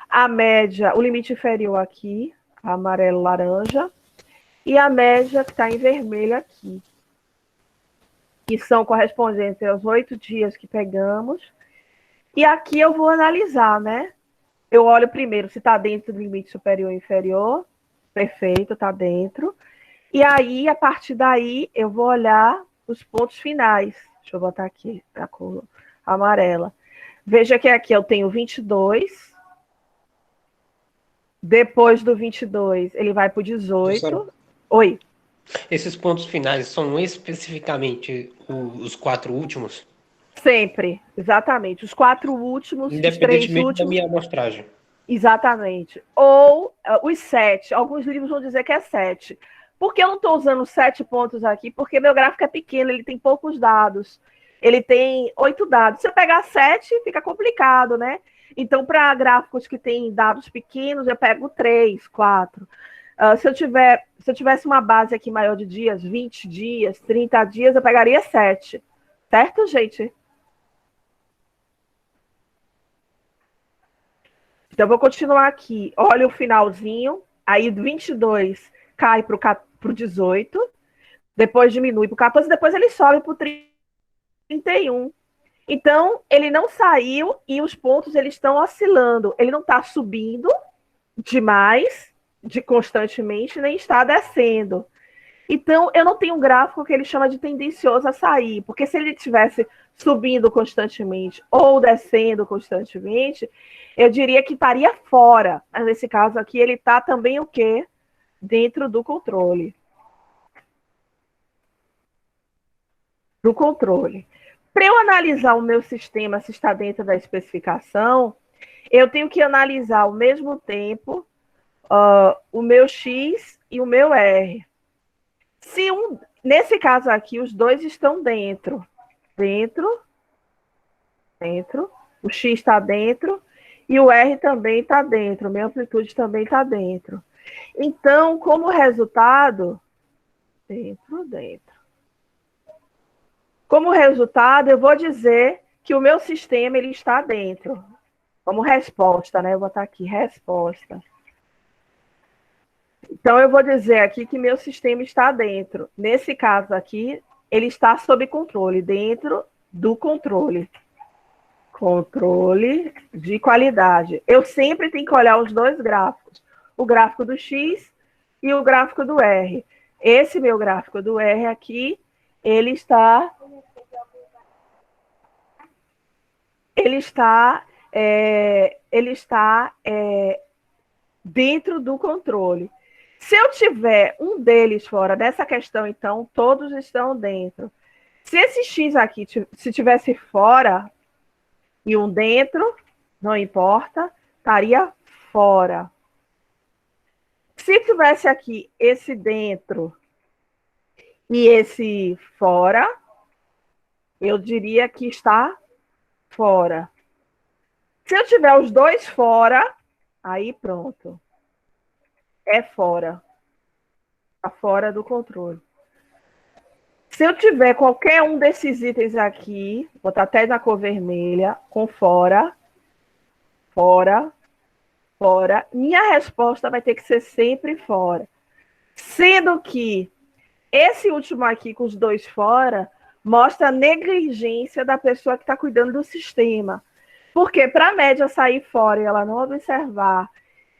A média, o limite inferior aqui, amarelo, laranja. E a média que está em vermelho aqui. Que são correspondentes aos 8 dias que pegamos. E aqui eu vou analisar, né? Eu olho primeiro se está dentro do limite superior ou inferior. Perfeito, está dentro. E aí, a partir daí, eu vou olhar os pontos finais. Deixa eu botar aqui a cor amarela. Veja que aqui eu tenho 22. Depois do 22, ele vai para o 18. Oi. Esses pontos finais são especificamente os 4 últimos? Sempre, exatamente. Os 4 últimos, os 3 Independentemente últimos. da minha amostragem. Exatamente. Ou os 7. Alguns livros vão dizer que é 7. Por que eu não estou usando 7 pontos aqui? Porque meu gráfico é pequeno, ele tem poucos dados. Ele tem 8 dados. Se eu pegar 7, fica complicado, né? Então, para gráficos que têm dados pequenos, eu pego 3, 4. Se eu tivesse uma base aqui maior de dias, 20 dias, 30 dias, eu pegaria 7. Certo, gente? Então, eu vou continuar aqui. Olha o finalzinho. Aí, do 22 cai para o 18. Depois diminui para o 14. Depois ele sobe para o 31. Então, ele não saiu e os pontos eles estão oscilando. Ele não está subindo demais, constantemente, nem está descendo. Então, eu não tenho um gráfico que ele chama de tendencioso a sair, porque se ele estivesse subindo constantemente ou descendo constantemente, eu diria que estaria fora. Mas nesse caso aqui, ele está também o quê? Dentro do controle. Do controle. Para eu analisar o meu sistema se está dentro da especificação, eu tenho que analisar ao mesmo tempo o meu X e o meu R. Nesse caso aqui, os dois estão dentro. Dentro. O X está dentro e o R também está dentro. Minha amplitude também está dentro. Então, como resultado, dentro. Como resultado, eu vou dizer que o meu sistema ele está dentro. Como resposta, né? Eu vou botar aqui, resposta. Então, eu vou dizer aqui que meu sistema está dentro. Nesse caso aqui, ele está sob controle, dentro do controle. Controle de qualidade. Eu sempre tenho que olhar os dois gráficos. O gráfico do X e o gráfico do R. Esse meu gráfico do R aqui, ele está dentro do controle. Se eu tiver um deles fora dessa questão, então, todos estão dentro. Se esse X aqui, se tivesse fora e um dentro, não importa, estaria fora. Se tivesse aqui esse dentro e esse fora, eu diria que está fora. Se eu tiver os dois fora, aí pronto. É fora. Está fora do controle. Se eu tiver qualquer um desses itens aqui, vou botar até na cor vermelha, com fora, fora, fora, minha resposta vai ter que ser sempre fora. Sendo que esse último aqui, com os dois fora, mostra a negligência da pessoa que está cuidando do sistema. Porque para a média sair fora e ela não observar,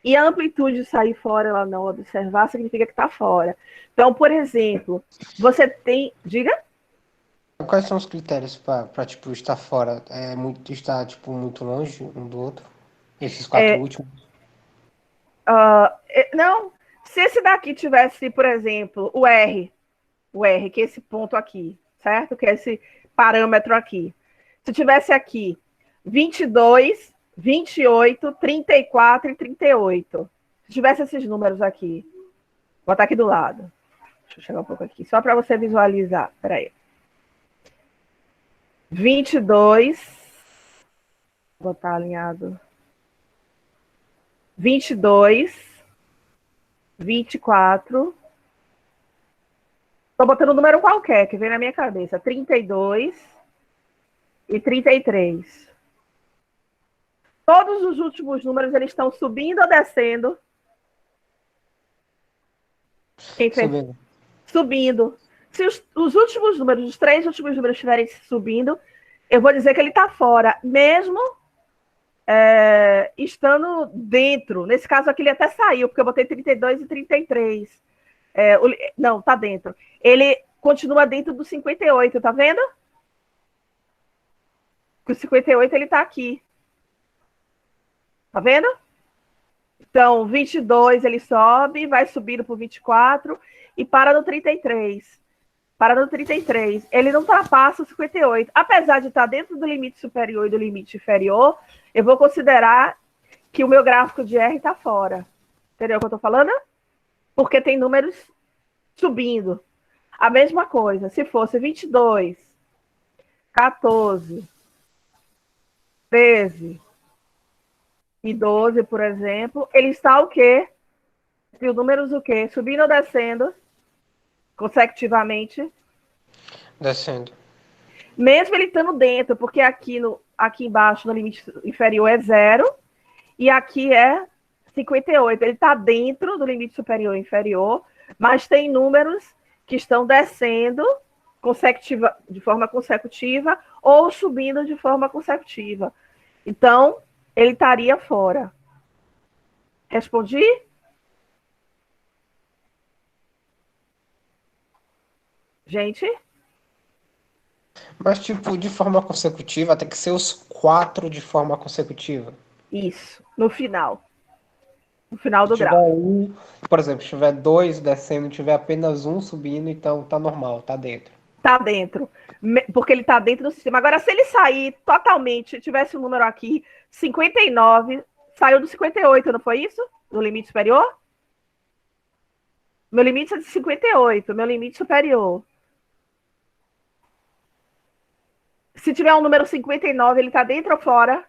e a amplitude sair fora e ela não observar, significa que está fora. Então, por exemplo, você tem... Diga? Quais são os critérios para tipo, estar fora? Estar tipo, muito longe um do outro? Esses quatro últimos? Não, se esse daqui tivesse, por exemplo, o R, que é esse ponto aqui, certo? Que é esse parâmetro aqui. Se tivesse aqui 22, 28, 34 e 38. Se tivesse esses números aqui, vou botar aqui do lado. Deixa eu chegar um pouco aqui, só para você visualizar. Peraí. 22. Vou botar alinhado. 22. 24. Estou botando um número qualquer, que vem na minha cabeça. 32 e 33. Todos os últimos números, eles estão subindo ou descendo? Quem fez? Subindo. Se os últimos números, os 3 últimos números estiverem subindo, eu vou dizer que ele está fora, mesmo estando dentro. Nesse caso aqui, ele até saiu, porque eu botei 32 e 33. Não, está dentro. Ele continua dentro do 58, tá vendo? O 58, ele está aqui. Tá vendo? Então, 22 ele sobe, vai subindo para o 24 e para no 33. Para no 33. Ele não ultrapassa o 58. Apesar de estar dentro do limite superior e do limite inferior, eu vou considerar que o meu gráfico de R está fora. Entendeu o que eu estou falando? Porque tem números subindo. A mesma coisa, se fosse 22, 14, 13... e 12, por exemplo, ele está o quê? Entre os números o quê? Subindo ou descendo? Consecutivamente? Descendo. Mesmo ele estando dentro, porque aqui embaixo, no limite inferior, é 0, e aqui é 58. Ele está dentro do limite superior e inferior, mas tem números que estão descendo de forma consecutiva ou subindo de forma consecutiva. Então, ele estaria fora. Respondi? Gente? Mas, tipo, de forma consecutiva, tem que ser os 4 de forma consecutiva. Isso, no final. No final do Se tiver gráfico. por exemplo, se tiver 2 descendo, tiver apenas um subindo, então tá normal, tá dentro. Tá dentro. Porque ele tá dentro do sistema. Agora, se ele sair totalmente, tivesse um número aqui, 59, saiu do 58, não foi isso? No limite superior? Meu limite é de 58, meu limite superior. Se tiver um número 59, ele tá dentro ou fora?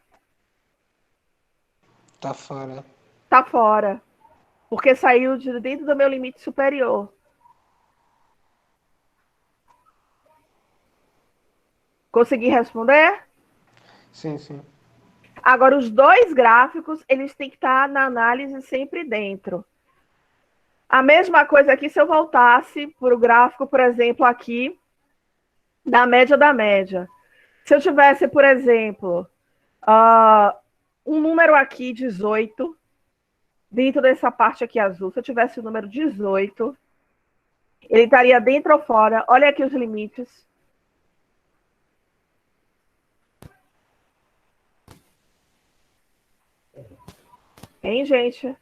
Tá fora. Tá fora. Porque saiu de dentro do meu limite superior. Consegui responder? Sim, sim. Agora, os dois gráficos, eles têm que estar na análise sempre dentro. A mesma coisa aqui se eu voltasse para o gráfico, por exemplo, aqui, da média da média. Se eu tivesse, por exemplo, um número aqui, 18, dentro dessa parte aqui azul, se eu tivesse o número 18, ele estaria dentro ou fora? Olha aqui os limites. Hein, gente? Se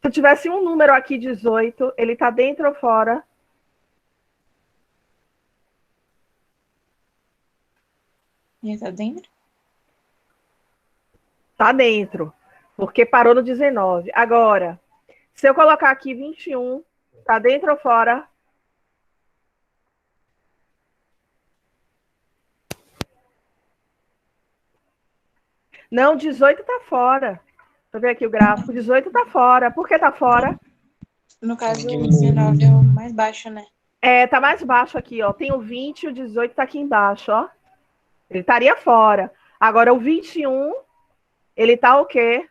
eu tivesse um número aqui, 18, ele está dentro ou fora? Ele tá dentro? Tá dentro, porque parou no 19. Agora, Se eu colocar aqui 21, tá dentro ou fora? Não, 18 tá fora. Deixa eu ver aqui o gráfico. 18 tá fora. Por que tá fora? No caso, o Diminuiu. 19 é o mais baixo, né? Tá mais baixo aqui, ó. Tem o 20 e o 18 tá aqui embaixo, ó. Ele estaria fora. Agora, o 21, ele tá o quê?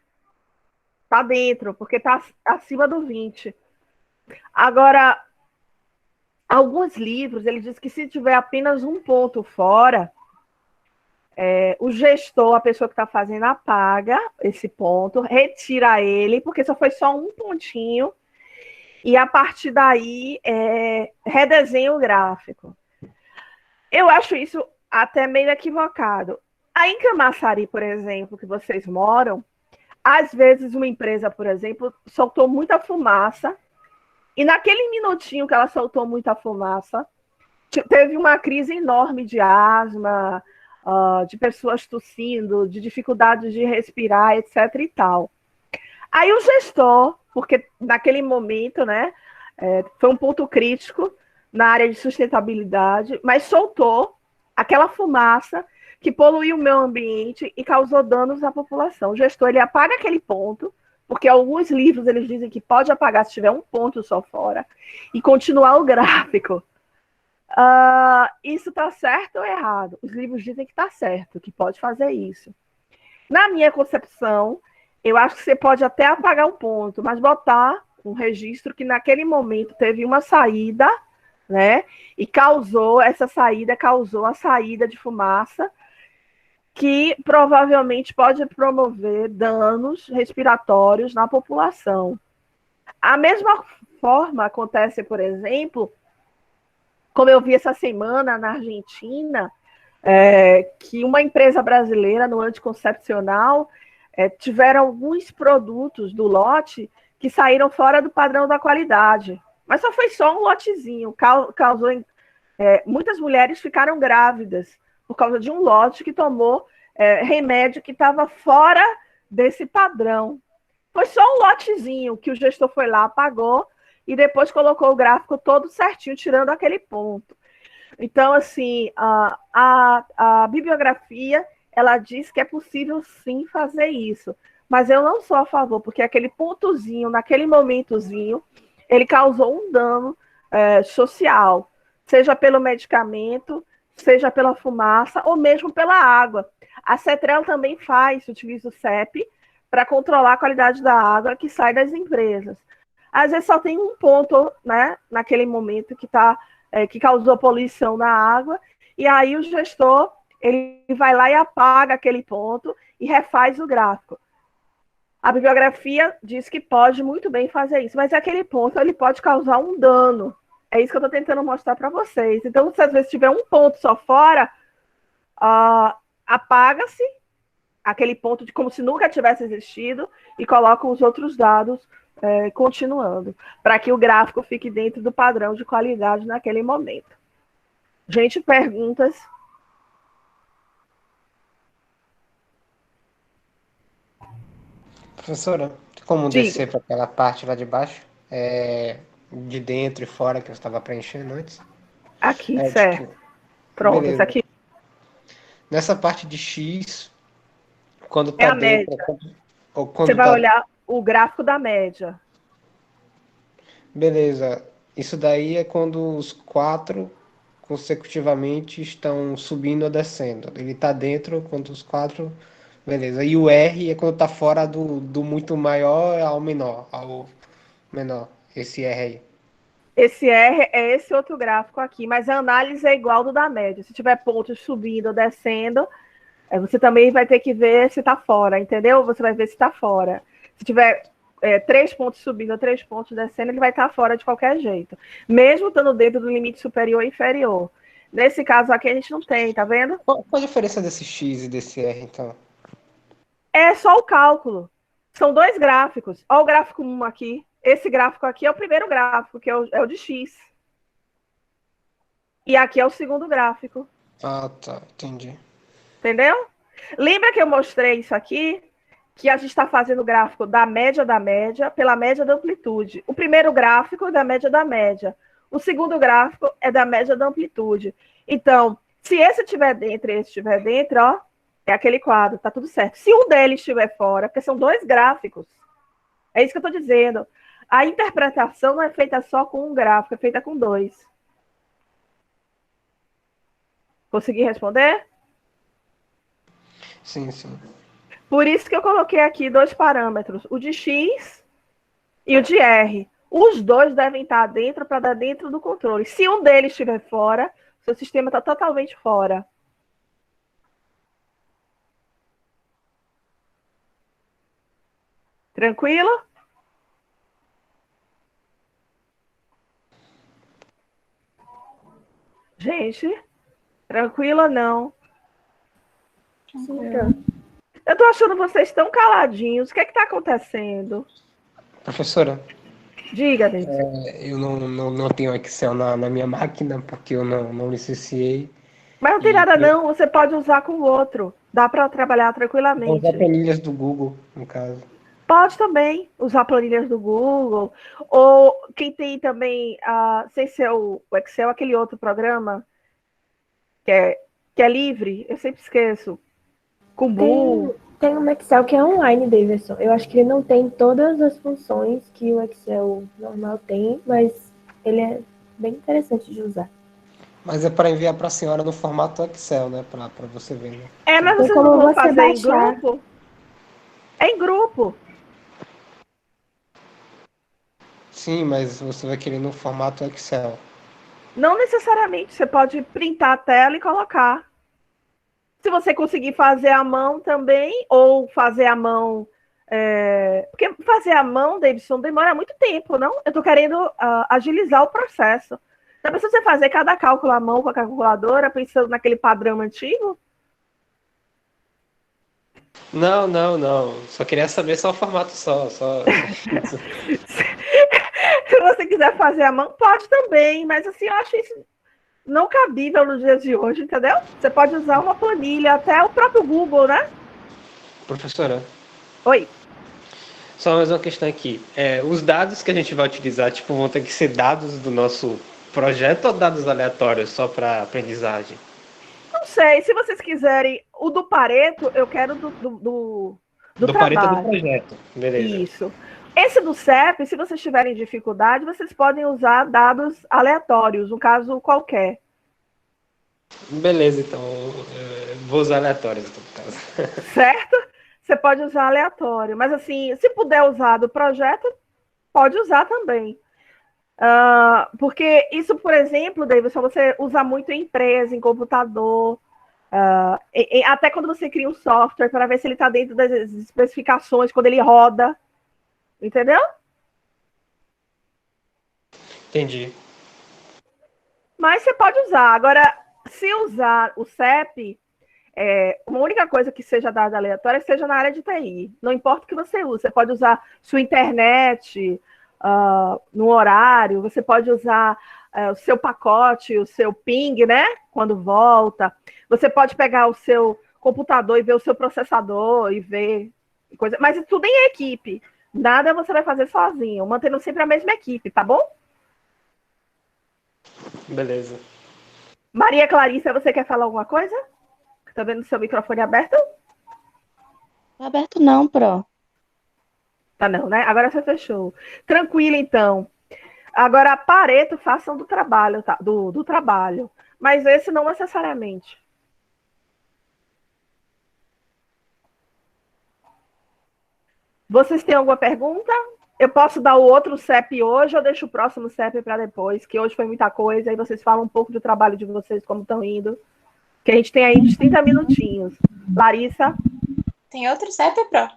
Tá dentro, porque tá acima do 20. Agora, alguns livros, ele diz que se tiver apenas um ponto fora, o gestor, a pessoa que está fazendo, apaga esse ponto, retira ele, porque só foi só um pontinho, e a partir daí redesenha o gráfico. Eu acho isso até meio equivocado. Aí em Camaçari, por exemplo, que vocês moram, às vezes uma empresa, por exemplo, soltou muita fumaça, e naquele minutinho que ela soltou muita fumaça, teve uma crise enorme de asma, de pessoas tossindo, de dificuldade de respirar, etc. e tal. Aí o gestor, porque naquele momento, né, foi um ponto crítico na área de sustentabilidade, mas soltou aquela fumaça que poluiu o meio ambiente e causou danos à população. O gestor, ele apaga aquele ponto, porque alguns livros eles dizem que pode apagar se tiver um ponto só fora, e continuar o gráfico. Isso está certo ou errado? Os livros dizem que está certo, que pode fazer isso. Na minha concepção, eu acho que você pode até apagar um ponto, mas botar um registro que naquele momento teve uma saída, né? E essa saída causou a saída de fumaça, que provavelmente pode promover danos respiratórios na população. A mesma forma acontece, por exemplo, como eu vi essa semana na Argentina, que uma empresa brasileira no anticoncepcional tiveram alguns produtos do lote que saíram fora do padrão da qualidade. Mas só foi só um lotezinho, causou... muitas mulheres ficaram grávidas por causa de um lote que tomou remédio que estava fora desse padrão. Foi só um lotezinho que o gestor foi lá, apagou, e depois colocou o gráfico todo certinho, tirando aquele ponto. Então, assim, a bibliografia, ela diz que é possível sim fazer isso, mas eu não sou a favor, porque aquele pontozinho, naquele momentozinho, ele causou um dano social, seja pelo medicamento, seja pela fumaça, ou mesmo pela água. A CETREL também utiliza o CEP para controlar a qualidade da água que sai das empresas. Às vezes só tem um ponto, né, naquele momento que causou poluição na água, e aí o gestor ele vai lá e apaga aquele ponto e refaz o gráfico. A bibliografia diz que pode muito bem fazer isso, mas aquele ponto ele pode causar um dano. É isso que eu estou tentando mostrar para vocês. Então, se às vezes tiver um ponto só fora, apaga-se aquele ponto de como se nunca tivesse existido e coloca os outros dados continuando, para que o gráfico fique dentro do padrão de qualidade naquele momento. Gente, perguntas? Professora, tem como Diga. descer para aquela parte lá de baixo? De dentro e fora que eu estava preenchendo antes? Aqui, certo. Tipo, Pronto, beleza. esse aqui Nessa parte de X, quando é tá a dentro, média. ou Você quando vai tá. olhar o gráfico da média. Beleza. Isso daí é quando os quatro consecutivamente estão subindo ou descendo. Ele tá dentro quando os quatro. Beleza. E o R é quando tá fora do muito maior ao menor. Ao menor. Esse R aí. Esse R é esse outro gráfico aqui, mas a análise é igual do da média. Se tiver pontos subindo ou descendo, você também vai ter que ver se está fora, entendeu? Você vai ver se está fora. Se tiver 3 pontos subindo ou 3 pontos descendo, ele vai estar fora de qualquer jeito. Mesmo estando dentro do limite superior e inferior. Nesse caso aqui a gente não tem, tá vendo? Qual a diferença desse X e desse R, então? É só o cálculo. São dois gráficos. Olha o gráfico 1 aqui. Esse gráfico aqui é o primeiro gráfico, que é o de X. E aqui é o segundo gráfico. Ah, tá. Entendi. Entendeu? Lembra que eu mostrei isso aqui? que a gente está fazendo o gráfico da média pela média da amplitude. O primeiro gráfico é da média. O segundo gráfico é da média da amplitude. Então, se esse estiver dentro e esse estiver dentro, ó, é aquele quadro, tá tudo certo. Se um deles estiver fora, porque são dois gráficos, é isso que eu estou dizendo. A interpretação não é feita só com um gráfico, é feita com dois. Consegui responder? Sim, sim. Por isso que eu coloquei aqui dois parâmetros, o de X e o de R. Os dois devem estar dentro para dar dentro do controle. Se um deles estiver fora, seu sistema está totalmente fora. Tranquilo? Gente, tranquilo ou não? Sim, pronto. Eu tô achando vocês tão caladinhos. O que é que tá acontecendo? Professora, Diga, Denis. eu não tenho Excel na minha máquina, porque eu não licenciei. Mas não tem nada não, você pode usar com o outro. Dá para trabalhar Vou tranquilamente. usar planilhas do Google, no caso. Pode também usar planilhas do Google. Ou quem tem também, sem ser o Excel, aquele outro programa que é livre, eu sempre esqueço. Kubu. Tem um Excel que é online, Davidson. Eu acho que ele não tem todas as funções que o Excel normal tem, mas ele é bem interessante de usar. Mas é para enviar para a senhora no formato Excel, né? Para você ver, né? É, mas Tem vocês como não vão você fazer em baixar. grupo? É em grupo. Sim, mas você vai querer no formato Excel. Não necessariamente. Você pode printar a tela e colocar. Se você conseguir fazer à mão também, ou fazer à mão. Porque fazer à mão, Davidson, demora muito tempo, não? Eu estou querendo agilizar o processo. Já pensou você fazer cada cálculo à mão com a calculadora, pensando naquele padrão antigo? Não. Só queria saber só o formato só isso. Se você quiser fazer à mão, pode também, mas assim, eu acho isso não cabível nos dias de hoje, entendeu? Você pode usar uma planilha, até o próprio Google, né? Professora, Oi. só mais uma questão aqui. Os dados que a gente vai utilizar, tipo, vão ter que ser dados do nosso projeto ou dados aleatórios só para aprendizagem? Não sei, se vocês quiserem o do Pareto, eu quero do Do Pareto do trabalho. projeto. Beleza. Isso. Esse do CEP, se vocês tiverem dificuldade, vocês podem usar dados aleatórios, um caso qualquer. Beleza, então. Vou usar aleatórios, então, no caso. Certo? Você pode usar aleatório. Mas, assim, se puder usar do projeto, pode usar também. Porque isso, por exemplo, Davidson, você usa muito em empresa, em computador. Até quando você cria um software para ver se ele está dentro das especificações, quando ele roda. Entendeu? Entendi. Mas você pode usar. Agora, se usar o CEP, uma única coisa que seja dada aleatória seja na área de TI. Não importa o que você use. Você pode usar sua internet no horário, você pode usar o seu pacote, o seu ping, né? Quando volta. Você pode pegar o seu computador e ver o seu processador e ver coisa. Mas tudo em equipe. Nada você vai fazer sozinho, mantendo sempre a mesma equipe, tá bom? Beleza. Maria Clarissa, você quer falar alguma coisa? Tá vendo seu microfone aberto? Não aberto não, Pro. Tá não, né? Agora você fechou. Tranquilo, então. Agora, Pareto, façam do trabalho, tá? Do trabalho. Mas esse não necessariamente. Vocês têm alguma pergunta? Eu posso dar o outro CEP hoje ou deixo o próximo CEP para depois? Que hoje foi muita coisa, aí vocês falam um pouco do trabalho de vocês, como estão indo. Que a gente tem aí uns 30 minutinhos. Larissa? Tem outro CEP, Pro?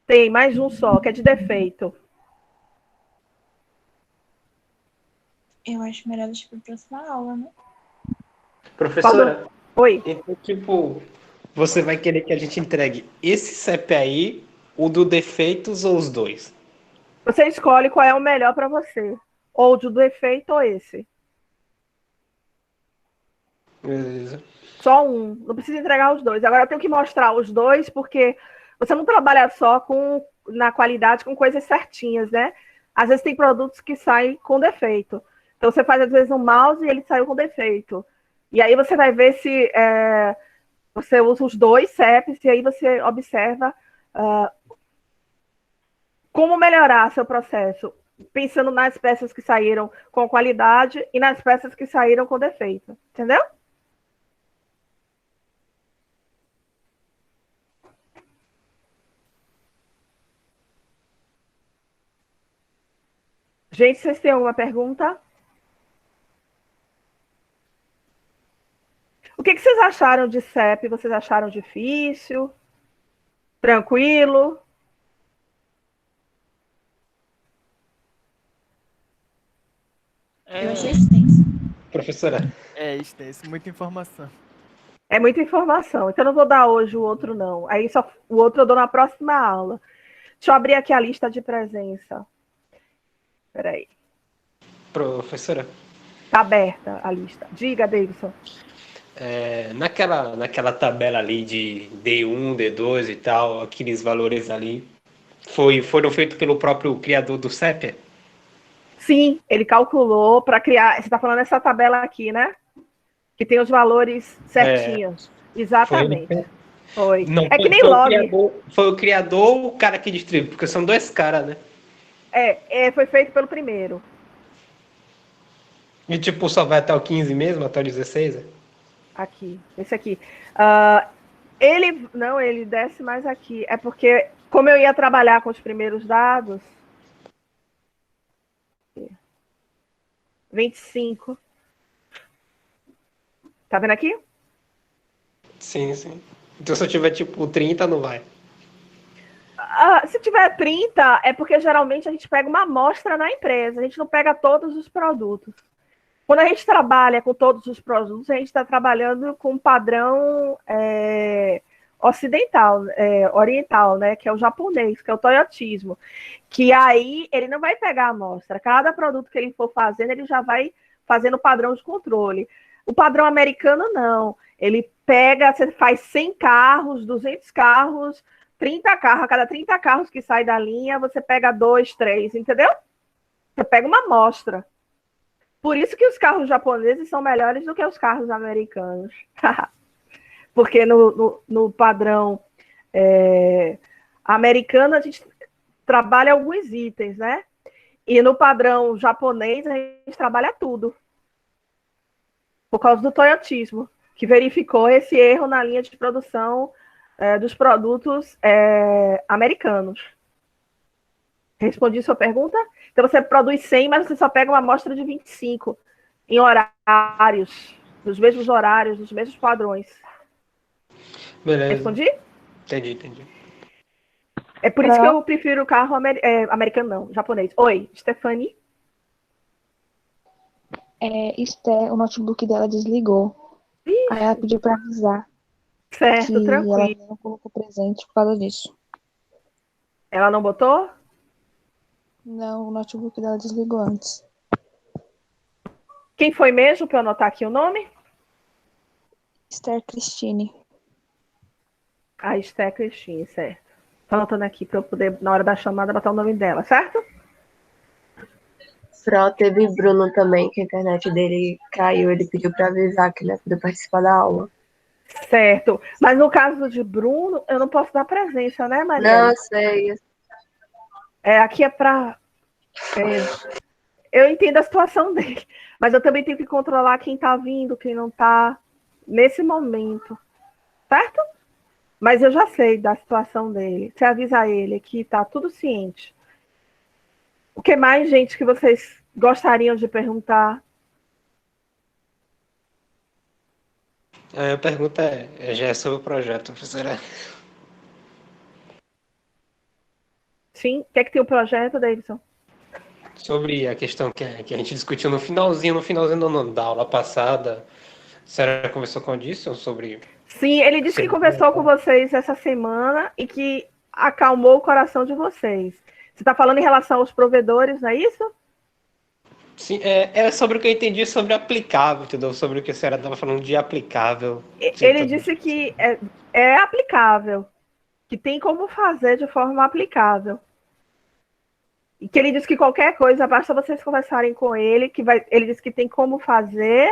Tem mais um só, que é de defeito. Eu acho melhor deixar para a próxima aula, né? Professora, Oi. então, tipo, você vai querer que a gente entregue esse CEP aí, o do defeitos ou os dois? Você escolhe qual é o melhor para você. Ou do defeito ou esse. Beleza. Só um. Não precisa entregar os dois. Agora eu tenho que mostrar os dois, porque você não trabalha só na qualidade com coisas certinhas, né? Às vezes tem produtos que saem com defeito. Então você faz às vezes um mouse e ele saiu com defeito. E aí você vai ver se você usa os dois CEPs e aí você observa como melhorar seu processo, pensando nas peças que saíram com qualidade e nas peças que saíram com defeito. Entendeu? Gente, vocês têm alguma pergunta? O que vocês acharam de CEP? Vocês acharam difícil? Tranquilo? Eu achei extenso. Professora, É extenso, muita informação. É muita informação, então eu não vou dar hoje o outro, não. Aí só o outro eu dou na próxima aula. Deixa eu abrir aqui a lista de presença. Peraí. professora, Tá aberta a lista. Diga, Davidson. naquela tabela ali de D1, D2 e tal, aqueles valores ali, foram feitos pelo próprio criador do CEP? Sim, ele calculou para criar. Você está falando dessa tabela aqui, né? Que tem os valores certinhos. Exatamente. Foi. Não, É que nem log. Foi o criador ou o cara que distribui? Porque são dois caras, né? Foi feito pelo primeiro. E tipo, só vai até o 15 mesmo, até o 16? Né? Aqui, esse aqui. Ele desce mais aqui. É porque, como eu ia trabalhar com os primeiros dados. 25. Tá vendo aqui? Sim, sim. Então se eu tiver tipo 30, não vai. Se tiver 30, é porque geralmente a gente pega uma amostra na empresa. A gente não pega todos os produtos. Quando a gente trabalha com todos os produtos, a gente está trabalhando com um padrão ocidental, oriental, né? Que é o japonês, que é o toyotismo. Que aí ele não vai pegar a amostra. Cada produto que ele for fazendo, ele já vai fazendo o padrão de controle. O padrão americano, não. Ele pega, você faz 100 carros, 200 carros, 30 carros. A cada 30 carros que sai da linha, você pega 2, 3, entendeu? Você pega uma amostra. Por isso que os carros japoneses são melhores do que os carros americanos. Porque no padrão americano, a gente trabalha alguns itens, né? E no padrão japonês, a gente trabalha tudo. Por causa do toyotismo, que verificou esse erro na linha de produção dos produtos americanos. Respondi sua pergunta? Então você produz 100, mas você só pega uma amostra de 25 em horários, nos mesmos horários, nos mesmos padrões. Beleza. Respondi? Entendi. É por isso que eu prefiro o carro americano, não, japonês. Oi, Stephanie? O notebook dela desligou. Aí ela pediu pra avisar Certo, que tranquilo. ela não colocou presente por causa disso. Ela não botou? Não, o notebook dela desligou antes. Quem foi mesmo, para eu anotar aqui o nome? Esther Cristine. A Esther Cristine, certo. Tô anotando aqui para eu poder, na hora da chamada, botar o nome dela, certo? Teve Bruno também, que a internet dele caiu. Ele pediu para avisar que ele ia poder participar da aula. Certo. Mas no caso de Bruno, eu não posso dar presença, né, Maria? Não, sei. Aqui é para... eu entendo a situação dele, mas eu também tenho que controlar quem está vindo, quem não está, nesse momento. Certo? Mas eu já sei da situação dele. Você avisa ele que está tudo ciente. O que mais, gente, que vocês gostariam de perguntar? A pergunta já é sobre o projeto, professora. Sim? O que é que tem o projeto, Davidson? Sobre a questão que a gente discutiu no finalzinho da aula passada. A senhora conversou com o Edson sobre... Sim, ele disse que conversou com vocês essa semana e que acalmou o coração de vocês. Você está falando em relação aos provedores, não é isso? Sim, é sobre o que eu entendi sobre aplicável, entendeu? Sobre o que a senhora estava falando de aplicável. Ele disse que é aplicável. que tem como fazer de forma aplicável. E que ele disse que qualquer coisa, basta vocês conversarem com ele, ele disse que tem como fazer,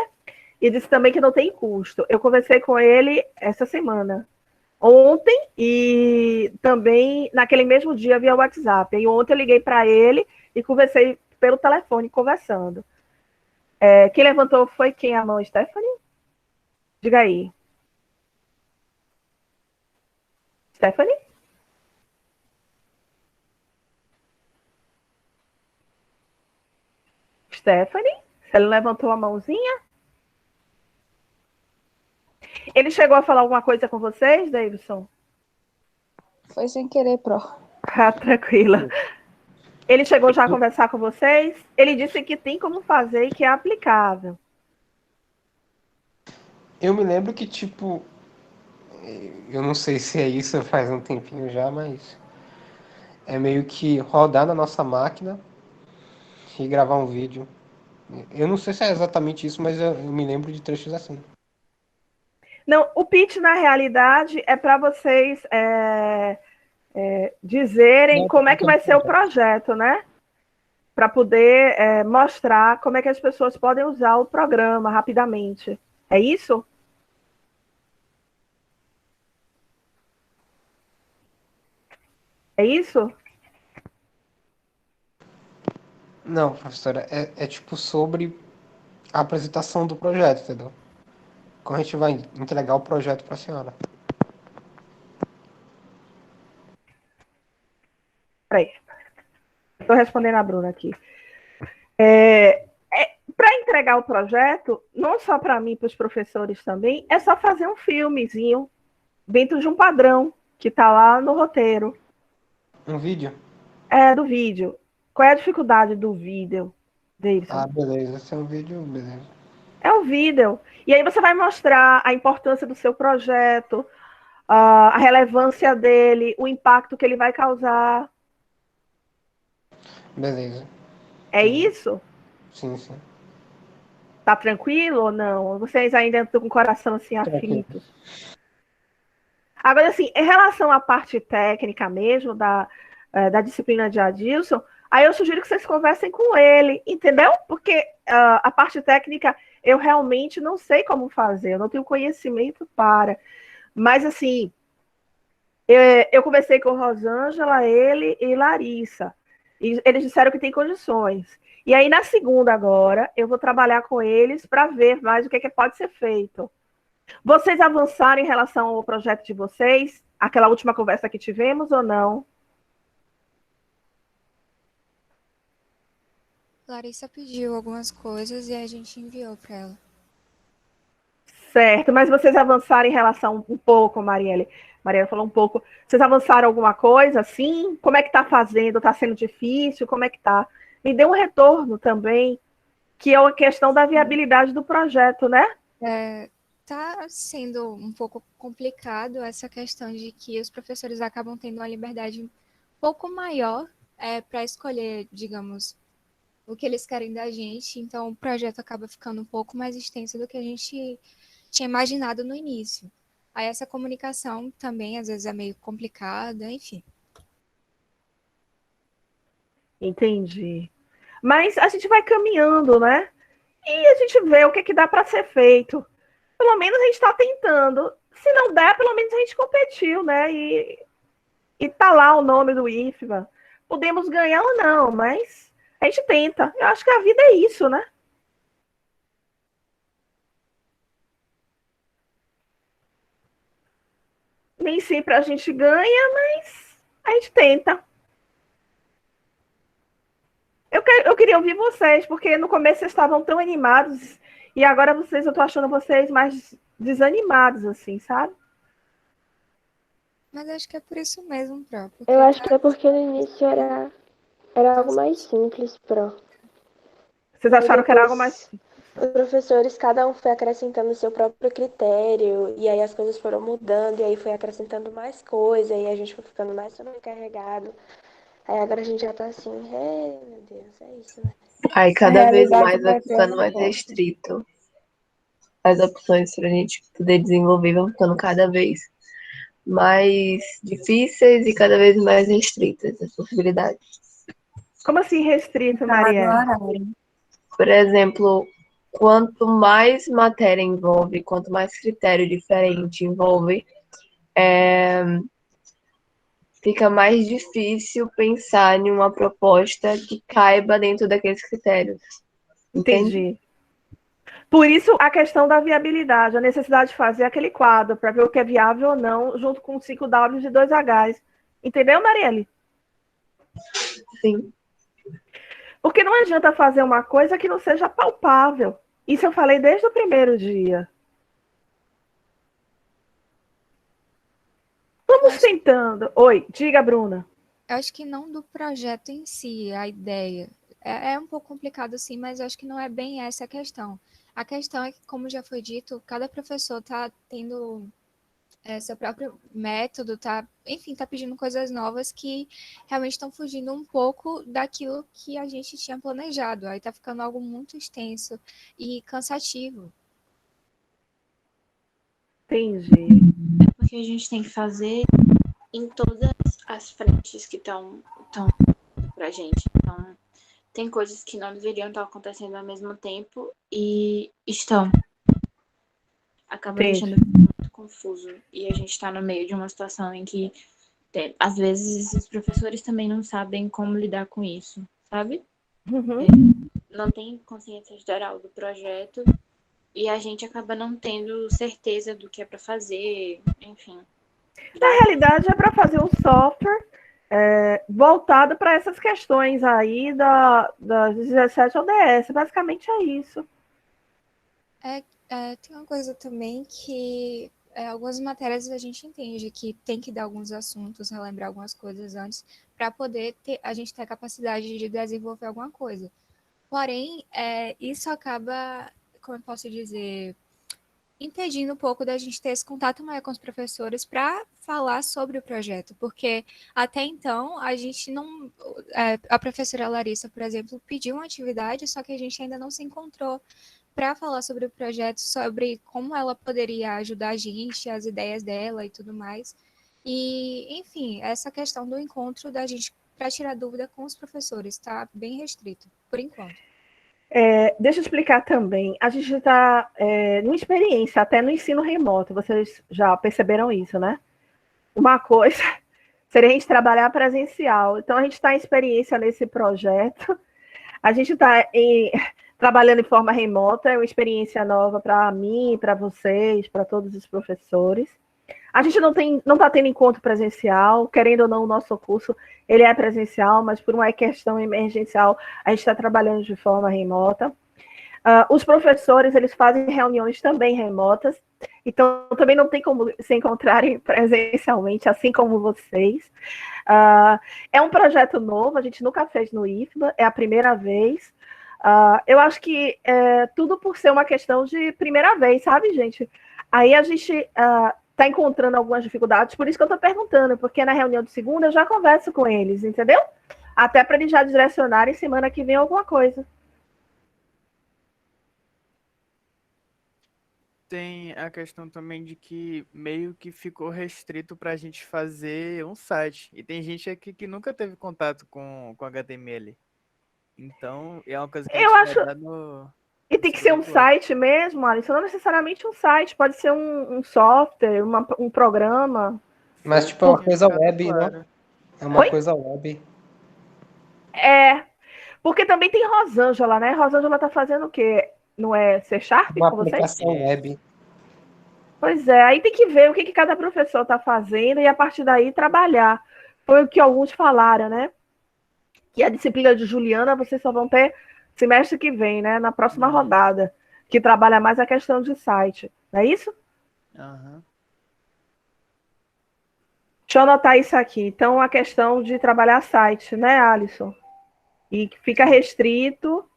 e disse também que não tem custo. Eu conversei com ele essa semana, ontem, e também naquele mesmo dia via WhatsApp. E ontem eu liguei para ele e conversei pelo telefone, conversando. Quem levantou foi quem a mão, Stephanie? Diga aí. Stephanie? Stephanie? Você levantou a mãozinha? Ele chegou a falar alguma coisa com vocês, Davidson? Foi sem querer, Pro. Ah, tranquila. Ele chegou já a conversar com vocês? Ele disse que tem como fazer e que é aplicável. Eu me lembro que, tipo, eu não sei se é isso, faz um tempinho já, mas é meio que rodar na nossa máquina e gravar um vídeo. Eu não sei se é exatamente isso, mas eu me lembro de trechos assim. Não, o pitch, na realidade, é para vocês dizerem como é que vai ser o projeto, né? Para poder mostrar como é que as pessoas podem usar o programa rapidamente. É isso? É isso? Não, professora, é tipo sobre a apresentação do projeto, entendeu? Como a gente vai entregar o projeto para a senhora. Peraí. Estou respondendo a Bruna aqui. Para entregar o projeto, não só para mim, para os professores também, é só fazer um filmezinho dentro de um padrão que está lá no roteiro. Um vídeo? Do vídeo. Qual é a dificuldade do vídeo, Davidson? Ah, beleza. Esse é um vídeo, beleza. É o vídeo. E aí você vai mostrar a importância do seu projeto, a relevância dele, o impacto que ele vai causar. Beleza. É isso? Sim, sim. Tá tranquilo ou não? Vocês ainda estão com o coração assim aflito? Agora, assim, em relação à parte técnica mesmo, da disciplina de Adilson, aí eu sugiro que vocês conversem com ele, entendeu? Porque a parte técnica eu realmente não sei como fazer, eu não tenho conhecimento para. Mas, assim, eu conversei com Rosângela, ele e Larissa, e eles disseram que tem condições. E aí, na segunda agora, eu vou trabalhar com eles para ver mais o que pode ser feito. Vocês avançaram em relação ao projeto de vocês? Aquela última conversa que tivemos ou não? Larissa pediu algumas coisas e a gente enviou para ela. Certo, mas vocês avançaram em relação um pouco, Marielle. Marielle falou um pouco. Vocês avançaram alguma coisa, assim? Como é que está fazendo? Está sendo difícil? Como é que está? Me dê um retorno também, que é a questão da viabilidade do projeto, né? Tá sendo um pouco complicado essa questão de que os professores acabam tendo uma liberdade um pouco maior para escolher, digamos, o que eles querem da gente. Então, o projeto acaba ficando um pouco mais extenso do que a gente tinha imaginado no início. Aí, essa comunicação também, às vezes, é meio complicada, enfim. Entendi. Mas a gente vai caminhando, né? E a gente vê o que dá para ser feito. Pelo menos a gente está tentando. Se não der, pelo menos a gente competiu, né? E tá lá o nome do IFBA. Podemos ganhar ou não, mas a gente tenta. Eu acho que a vida é isso, né? Nem sempre a gente ganha, mas a gente tenta. Eu queria ouvir vocês, porque no começo vocês estavam tão animados e agora eu tô achando vocês mais desanimados, assim, sabe? Mas acho que é por isso mesmo, próprio. Eu acho que é porque no início era algo mais simples, Pro. Vocês acharam que era algo mais. Os professores, cada um foi acrescentando o seu próprio critério, e aí as coisas foram mudando, e aí foi acrescentando mais coisa, e a gente foi ficando mais sobrecarregado. Aí agora a gente já tá assim, meu Deus, é isso, né? Aí cada vez realidade mais vai bateu ficando na mais porta. restrito. As opções pra gente poder desenvolver vão ficando cada vez mais difíceis e cada vez mais restritas as possibilidades. Como assim restrito, Marielle? Horário. Por exemplo, quanto mais matéria envolve, quanto mais critério diferente envolve, fica mais difícil pensar em uma proposta que caiba dentro daqueles critérios. Entende? Entendi. Por isso, a questão da viabilidade, a necessidade de fazer aquele quadro para ver o que é viável ou não, junto com 5 Ws e 2 Hs. Entendeu, Marielle? Sim. Porque não adianta fazer uma coisa que não seja palpável. Isso eu falei desde o primeiro dia. Vamos tentando. Oi, diga, Bruna. Eu acho que não do projeto em si, a ideia. É um pouco complicado sim, mas eu acho que não é bem essa a questão. A questão é que, como já foi dito, cada professor está tendo seu próprio método, enfim, tá pedindo coisas novas que realmente estão fugindo um pouco daquilo que a gente tinha planejado. Aí tá ficando algo muito extenso e cansativo. Entendi. Porque a gente tem que fazer em todas as frentes que estão pra gente. Então, tem coisas que não deveriam estar acontecendo ao mesmo tempo e estão. Acaba Entendi. deixando muito confuso. E a gente está no meio de uma situação em que, às vezes, os professores também não sabem como lidar com isso, sabe? Uhum. Não tem consciência geral do projeto e a gente acaba não tendo certeza do que é para fazer, enfim. Na realidade, é para fazer um software voltado para essas questões aí das 17 ODS. Basicamente é isso. Tem uma coisa também que algumas matérias a gente entende que tem que dar alguns assuntos, relembrar algumas coisas antes, para poder a gente ter a capacidade de desenvolver alguma coisa. Porém, isso acaba, como eu posso dizer, impedindo um pouco da gente ter esse contato maior com os professores para falar sobre o projeto, porque até então a gente não. A professora Larissa, por exemplo, pediu uma atividade, só que a gente ainda não se encontrou para falar sobre o projeto, sobre como ela poderia ajudar a gente, as ideias dela e tudo mais. E, enfim, essa questão do encontro da gente para tirar dúvida com os professores está bem restrito, por enquanto. Deixa eu explicar também. A gente está numa experiência, até no ensino remoto, vocês já perceberam isso, né? Uma coisa seria a gente trabalhar presencial. Então, a gente está em experiência nesse projeto. A gente está trabalhando em forma remota, é uma experiência nova para mim, para vocês, para todos os professores. A gente não está tendo encontro presencial, querendo ou não, o nosso curso ele é presencial, mas por uma questão emergencial, a gente está trabalhando de forma remota. Os professores, eles fazem reuniões também remotas, então também não tem como se encontrarem presencialmente, assim como vocês. É um projeto novo, a gente nunca fez no IFBA, é a primeira vez. Eu acho que tudo por ser uma questão de primeira vez, sabe, gente? Aí a gente está encontrando algumas dificuldades, por isso que eu estou perguntando, porque na reunião de segunda eu já converso com eles, entendeu? Até para eles já direcionarem semana que vem alguma coisa. Tem a questão também de que meio que ficou restrito para a gente fazer um site. E tem gente aqui que nunca teve contato com HTML. Então, é uma coisa que a Eu gente vai acho. dar no E tem que ser um segundo bloco. site mesmo, Alisson. Não necessariamente um site, pode ser um software, um programa. Mas, tipo, é uma Tinha coisa ficado web, né? claro. É uma Oi? coisa web. Porque também tem Rosângela, né? Rosângela tá fazendo o quê? Não é C# Uma com vocês? aplicação web. Pois é, aí tem que ver o que cada professor está fazendo e a partir daí trabalhar. Foi o que alguns falaram, né? Que a disciplina de Juliana vocês só vão ter semestre que vem, né? Na próxima rodada, que trabalha mais a questão de site. Não é isso? Aham. Deixa eu anotar isso aqui. Então, a questão de trabalhar site, né, Alisson? E fica restrito,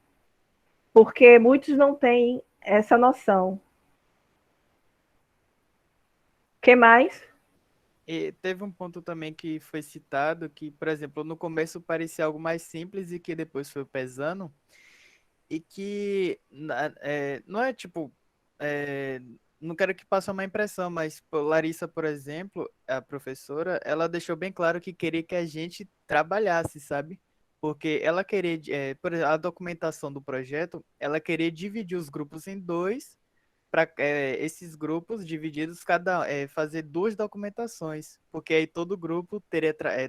porque muitos não têm essa noção. O que mais? E teve um ponto também que foi citado que, por exemplo, no começo parecia algo mais simples e que depois foi pesando. E que não é tipo. não quero que passe uma impressão, mas pô, Larissa, por exemplo, a professora, ela deixou bem claro que queria que a gente trabalhasse, sabe? Porque ela queria, por exemplo, a documentação do projeto, ela queria dividir os grupos em dois, para esses grupos divididos, fazer duas documentações, porque aí todo grupo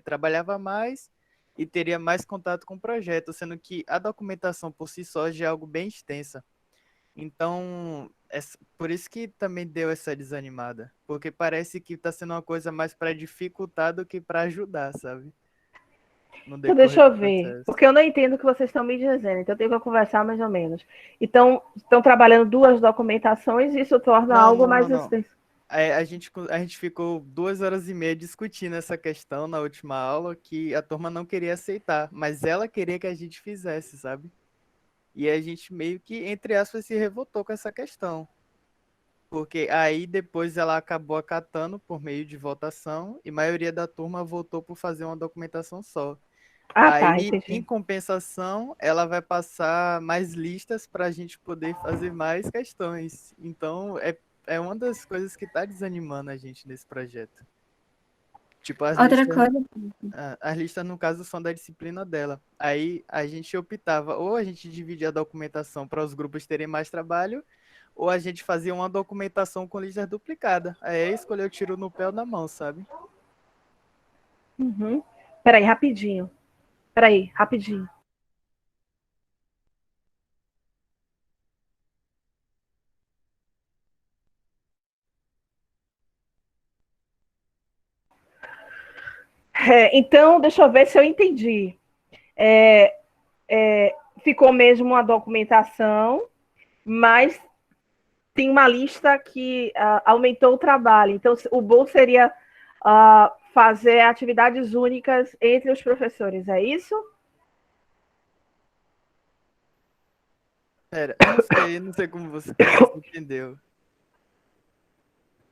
trabalhava mais e teria mais contato com o projeto, sendo que a documentação por si só já é algo bem extensa. Então, por isso que também deu essa desanimada, porque parece que está sendo uma coisa mais para dificultar do que para ajudar, sabe? No Então, decorrer deixa eu do ver, processo. porque eu não entendo o que vocês estão me dizendo, então eu tenho que conversar mais ou menos. Então, estão trabalhando duas documentações e isso torna Não, algo não, não, mais não. extenso. A gente ficou 2 horas e meia discutindo essa questão na última aula que a turma não queria aceitar, mas ela queria que a gente fizesse, sabe? E a gente meio que, entre aspas, se revoltou com essa questão. Porque aí depois ela acabou acatando por meio de votação e a maioria da turma votou por fazer uma documentação só. Ah, tá, Aí, em entendi. compensação, ela vai passar mais listas para a gente poder fazer mais questões. Então, é uma das coisas que está desanimando a gente nesse projeto. Tipo, Outra coisa, as listas, no caso, são da disciplina dela. Aí a gente optava, ou a gente dividia a documentação para os grupos terem mais trabalho, ou a gente fazia uma documentação com listas duplicadas. Aí escolheu o tiro no pé ou na mão, sabe? Uhum. Peraí, rapidinho. Peraí, rapidinho. Então, deixa eu ver se eu entendi. É, ficou mesmo uma documentação, mas tem uma lista que aumentou o trabalho. Então, o bom seria fazer atividades únicas entre os professores, é isso? Pera, não sei como você entendeu.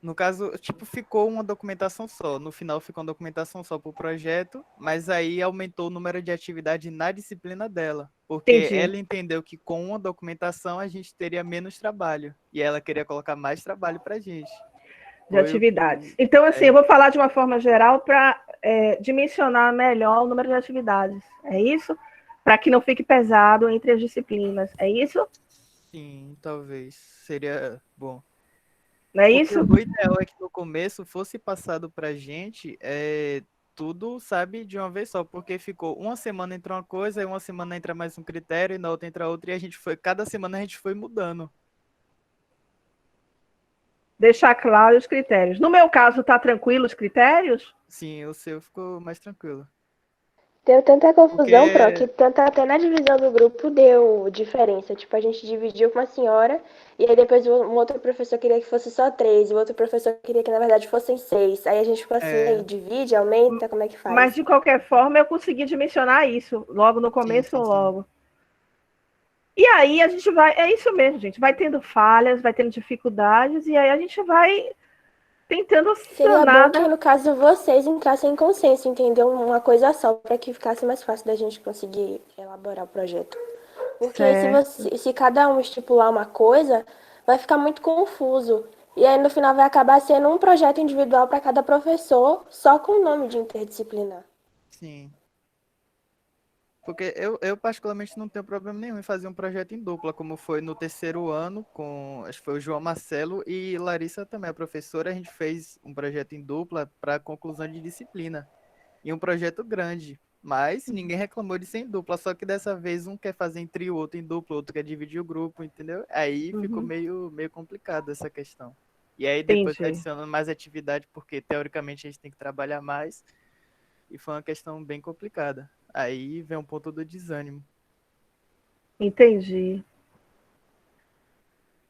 No caso, tipo, ficou uma documentação só. No final ficou uma documentação só para o projeto, mas aí aumentou o número de atividade na disciplina dela. Porque Entendi. ela entendeu que com uma documentação a gente teria menos trabalho. E ela queria colocar mais trabalho pra gente. De Foi o atividades. que. Então, assim, eu vou falar de uma forma geral para dimensionar melhor o número de atividades. É isso? Para que não fique pesado entre as disciplinas. É isso? Sim, talvez. Seria bom. Não é Porque isso? o ideal é que no começo fosse passado pra gente tudo, sabe, de uma vez só. Porque ficou uma semana entra uma coisa, aí uma semana entra mais um critério, e na outra entra outra, e a gente foi, cada semana a gente foi mudando. Deixar claro os critérios. No meu caso, está tranquilo os critérios? Sim, o seu ficou mais tranquilo. Deu tanta confusão, Pro, que Porque, tanto até na divisão do grupo deu diferença. Tipo, a gente dividiu com uma senhora, e aí depois um outro professor queria que fosse só 3, e o outro professor queria que, na verdade, fossem 6. Aí a gente ficou assim, aí divide, aumenta, como é que Mas, faz? de qualquer forma, eu consegui dimensionar isso logo no sim, começo sim, ou sim. logo. E aí a gente vai, é isso mesmo, gente, vai tendo falhas, vai tendo dificuldades, e aí a gente vai tentando Seria bom sanar. que, no caso, vocês entrassem em consenso, entendeu? Uma coisa só, para que ficasse mais fácil da gente conseguir elaborar o projeto. Porque aí, Certo. se cada um estipular uma coisa, vai ficar muito confuso. E aí, no final, vai acabar sendo um projeto individual para cada professor, só com o nome de interdisciplinar. Sim. Porque eu particularmente não tenho problema nenhum em fazer um projeto em dupla, como foi no terceiro ano, acho que foi o João Marcelo e Larissa também, a professora, a gente fez um projeto em dupla para conclusão de disciplina. E um projeto grande. Mas ninguém reclamou de ser em dupla, só que dessa vez um quer fazer em trio, outro em dupla, outro quer dividir o grupo, entendeu? Aí ficou Uhum, meio complicado essa questão. E aí depois foi entendi. adicionando mais atividade, porque teoricamente a gente tem que trabalhar mais, e foi uma questão bem complicada. Aí vem um ponto do desânimo. Entendi.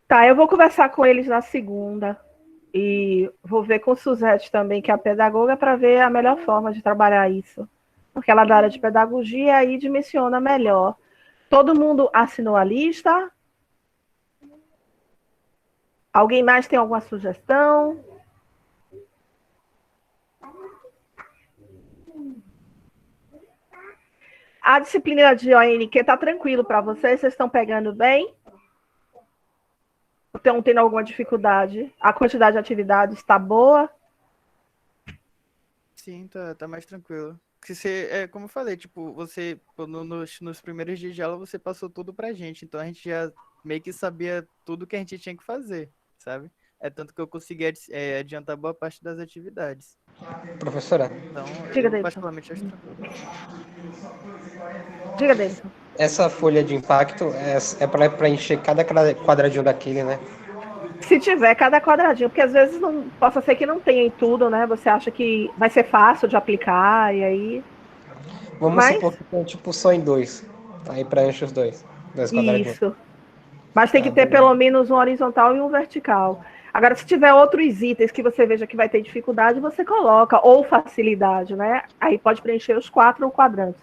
Tá, eu vou conversar com eles na segunda e vou ver com Suzete também, que é a pedagoga, para ver a melhor forma de trabalhar isso. Porque ela é da área de pedagogia aí dimensiona melhor. Todo mundo assinou a lista? Alguém mais tem alguma sugestão? A disciplina de ONQ está tranquilo para vocês? Vocês estão pegando bem? estão tendo alguma dificuldade? A quantidade de atividades está boa? Sim, tá mais tranquilo. Se você, como eu falei, tipo, você, nos primeiros dias de aula, você passou tudo pra gente. Então a gente já meio que sabia tudo que a gente tinha que fazer, sabe? É tanto que eu consegui adiantar boa parte das atividades. Professora, Então, Diga, eu Davidson. particularmente acho tranquilo. Diga, Davidson. essa folha de impacto é para preencher cada quadradinho daquele, né? Se tiver cada quadradinho, porque às vezes não possa ser que não tenha em tudo, né? Você acha que vai ser fácil de aplicar, e aí. Vamos Mas supor que tem tipo só em dois. Aí preenche os dois quadradinhos. isso. Mas tem que Tá, ter beleza. pelo menos um horizontal e um vertical. Agora, se tiver outros itens que você veja que vai ter dificuldade, você coloca, ou facilidade, né? Aí pode preencher os 4 quadrantes.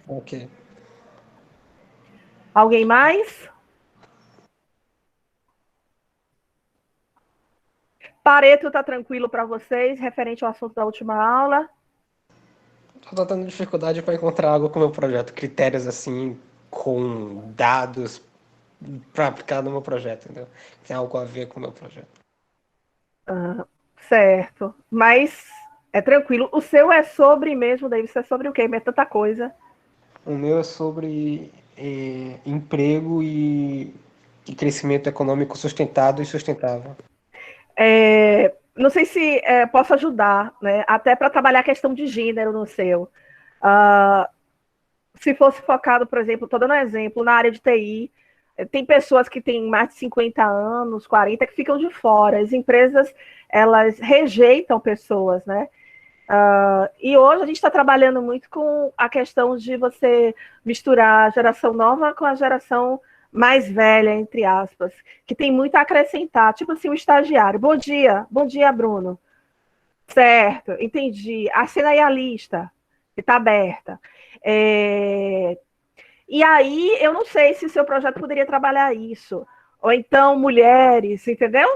Ok. Alguém mais? Pareto tá tranquilo para vocês, referente ao assunto da última aula? Tô tendo dificuldade para encontrar algo com o meu projeto, critérios assim, com dados para aplicar no meu projeto, entendeu? Tem algo a ver com o meu projeto. Certo. Mas é tranquilo. O seu é sobre mesmo, David? Isso é sobre o quê? É tanta coisa. O meu é sobre emprego e crescimento econômico sustentado e sustentável. Não sei se posso ajudar, né? Até para trabalhar a questão de gênero no seu. Ah, se fosse focado, por exemplo, estou dando um exemplo, na área de TI, tem pessoas que têm mais de 50 anos, 40, que ficam de fora. As empresas, elas rejeitam pessoas, né? E hoje a gente está trabalhando muito com a questão de você misturar a geração nova com a geração mais velha, entre aspas, que tem muito a acrescentar. Tipo assim, o estagiário. Bom dia, Bruno. Certo, entendi. Assina aí a lista, que está aberta. E aí, eu não sei se o seu projeto poderia trabalhar isso. Ou então, mulheres, entendeu?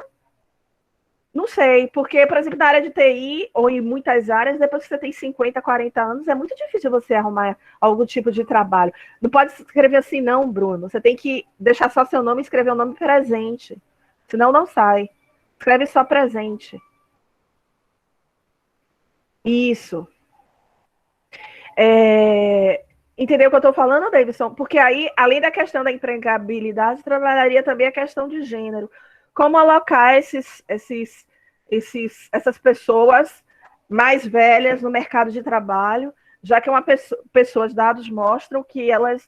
Não sei, porque, por exemplo, na área de TI, ou em muitas áreas, depois que você tem 50, 40 anos, é muito difícil você arrumar algum tipo de trabalho. Não pode escrever assim, não, Bruno. Você tem que deixar só seu nome e escrever o nome presente. Senão não sai. Escreve só presente. Isso. Entendeu o que eu estou falando, Davidson? Porque aí, além da questão da empregabilidade, trabalharia também a questão de gênero. Como alocar essas pessoas mais velhas no mercado de trabalho, já que pessoas, dados mostram que elas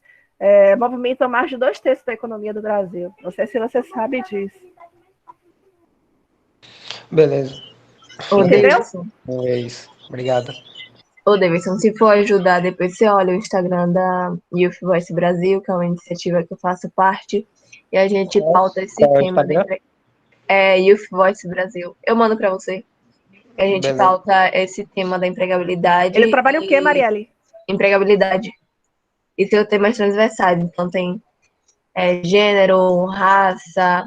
movimentam mais de 2/3 da economia do Brasil. Não sei se você sabe disso. Beleza. Ô, Entendeu? Davidson. É isso. Obrigado. Ô, Davidson, se for ajudar, depois você olha o Instagram da Youth Voice Brasil, que é uma iniciativa que eu faço parte, e a gente pauta esse Qual é o tema Instagram? Youth Voice Brasil. Eu mando para você. A gente Beleza. pauta esse tema da empregabilidade. Ele trabalha o quê, Marielle? Empregabilidade. E tem temas transversais. Então tem gênero, raça.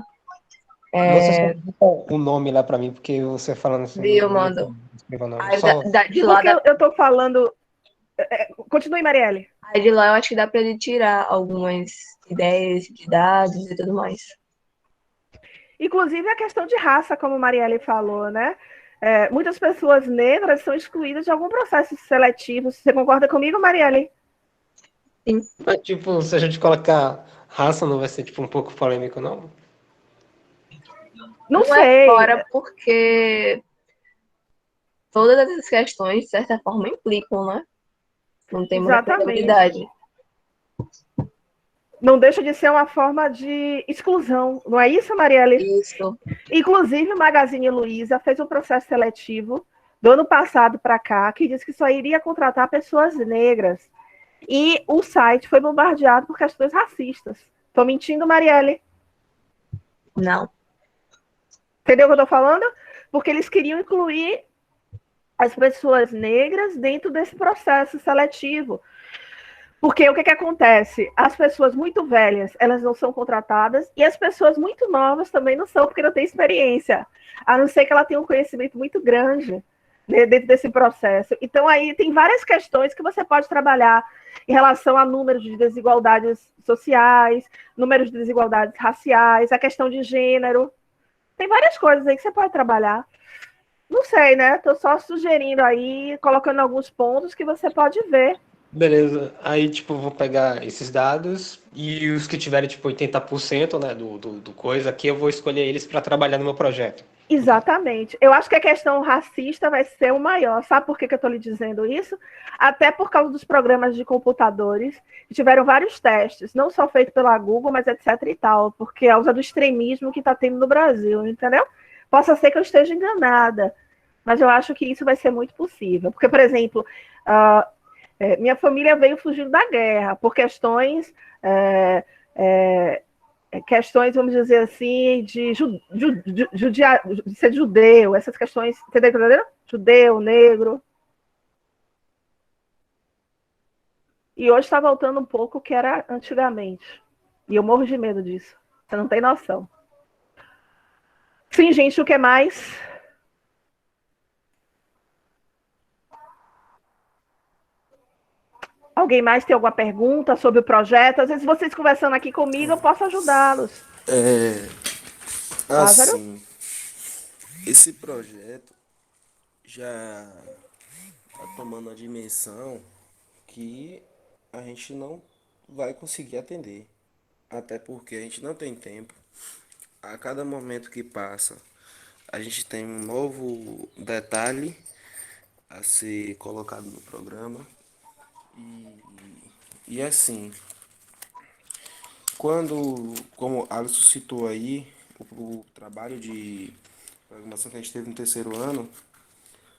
Você só diga o nome lá pra mim, porque você falando assim, Eu não mando. escreva o nome. Aí Só de lá, Porque eu estou falando... Continue, Marielle. aí de lá eu acho que dá para ele tirar algumas ideias de dados e tudo mais. Inclusive a questão de raça, como a Marielle falou, né? Muitas pessoas negras são excluídas de algum processo seletivo. Você concorda comigo, Marielle? mas, tipo, se a gente colocar raça, não vai ser tipo um pouco polêmico, não? Não Não sei. é fora porque todas essas questões, de certa forma, implicam, né? Não tem muita Exatamente. empregabilidade. Não deixa de ser uma forma de exclusão, não é isso, Marielle? Isso. Inclusive, o Magazine Luiza fez um processo seletivo do ano passado para cá, que diz que só iria contratar pessoas negras. E o site foi bombardeado por questões racistas. Estou mentindo, Marielle? Não. Entendeu o que eu estou falando? Porque eles queriam incluir as pessoas negras dentro desse processo seletivo. Porque o que acontece? As pessoas muito velhas, elas não são contratadas, e as pessoas muito novas também não são, porque não têm experiência. A não ser que ela tenha um conhecimento muito grande. dentro desse processo. Então, aí tem várias questões que você pode trabalhar em relação a números de desigualdades sociais, números de desigualdades raciais, a questão de gênero. Tem várias coisas aí que você pode trabalhar. Não sei, né? Estou só sugerindo aí, colocando alguns pontos que você pode ver. Beleza. Aí, tipo, eu vou pegar esses dados e os que tiverem, tipo, 80%, né, do coisa aqui, eu vou escolher eles para trabalhar no meu projeto. Exatamente. Eu acho que a questão racista vai ser o maior. Sabe por que eu estou lhe dizendo isso? Até por causa dos programas de computadores, que tiveram vários testes, não só feitos pela Google, mas etc e tal, porque é causa do extremismo que está tendo no Brasil, entendeu? Possa ser que eu esteja enganada, mas eu acho que isso vai ser muito possível. Porque, por exemplo, minha família veio fugindo da guerra por questões questões, vamos dizer assim, de ser judeu, essas questões, entendeu? Judeu, negro. E hoje está voltando um pouco o que era antigamente. E eu morro de medo disso. Você não tem noção. Sim, gente, o que mais? Alguém mais tem alguma pergunta sobre o projeto? Às vezes vocês conversando aqui comigo, eu posso ajudá-los. Lázaro? Assim, esse projeto já está tomando a dimensão que a gente não vai conseguir atender. Até porque a gente não tem tempo. A cada momento que passa, a gente tem um novo detalhe a ser colocado no programa. E assim, como Alisson citou aí, o trabalho de programação que a gente teve no terceiro ano,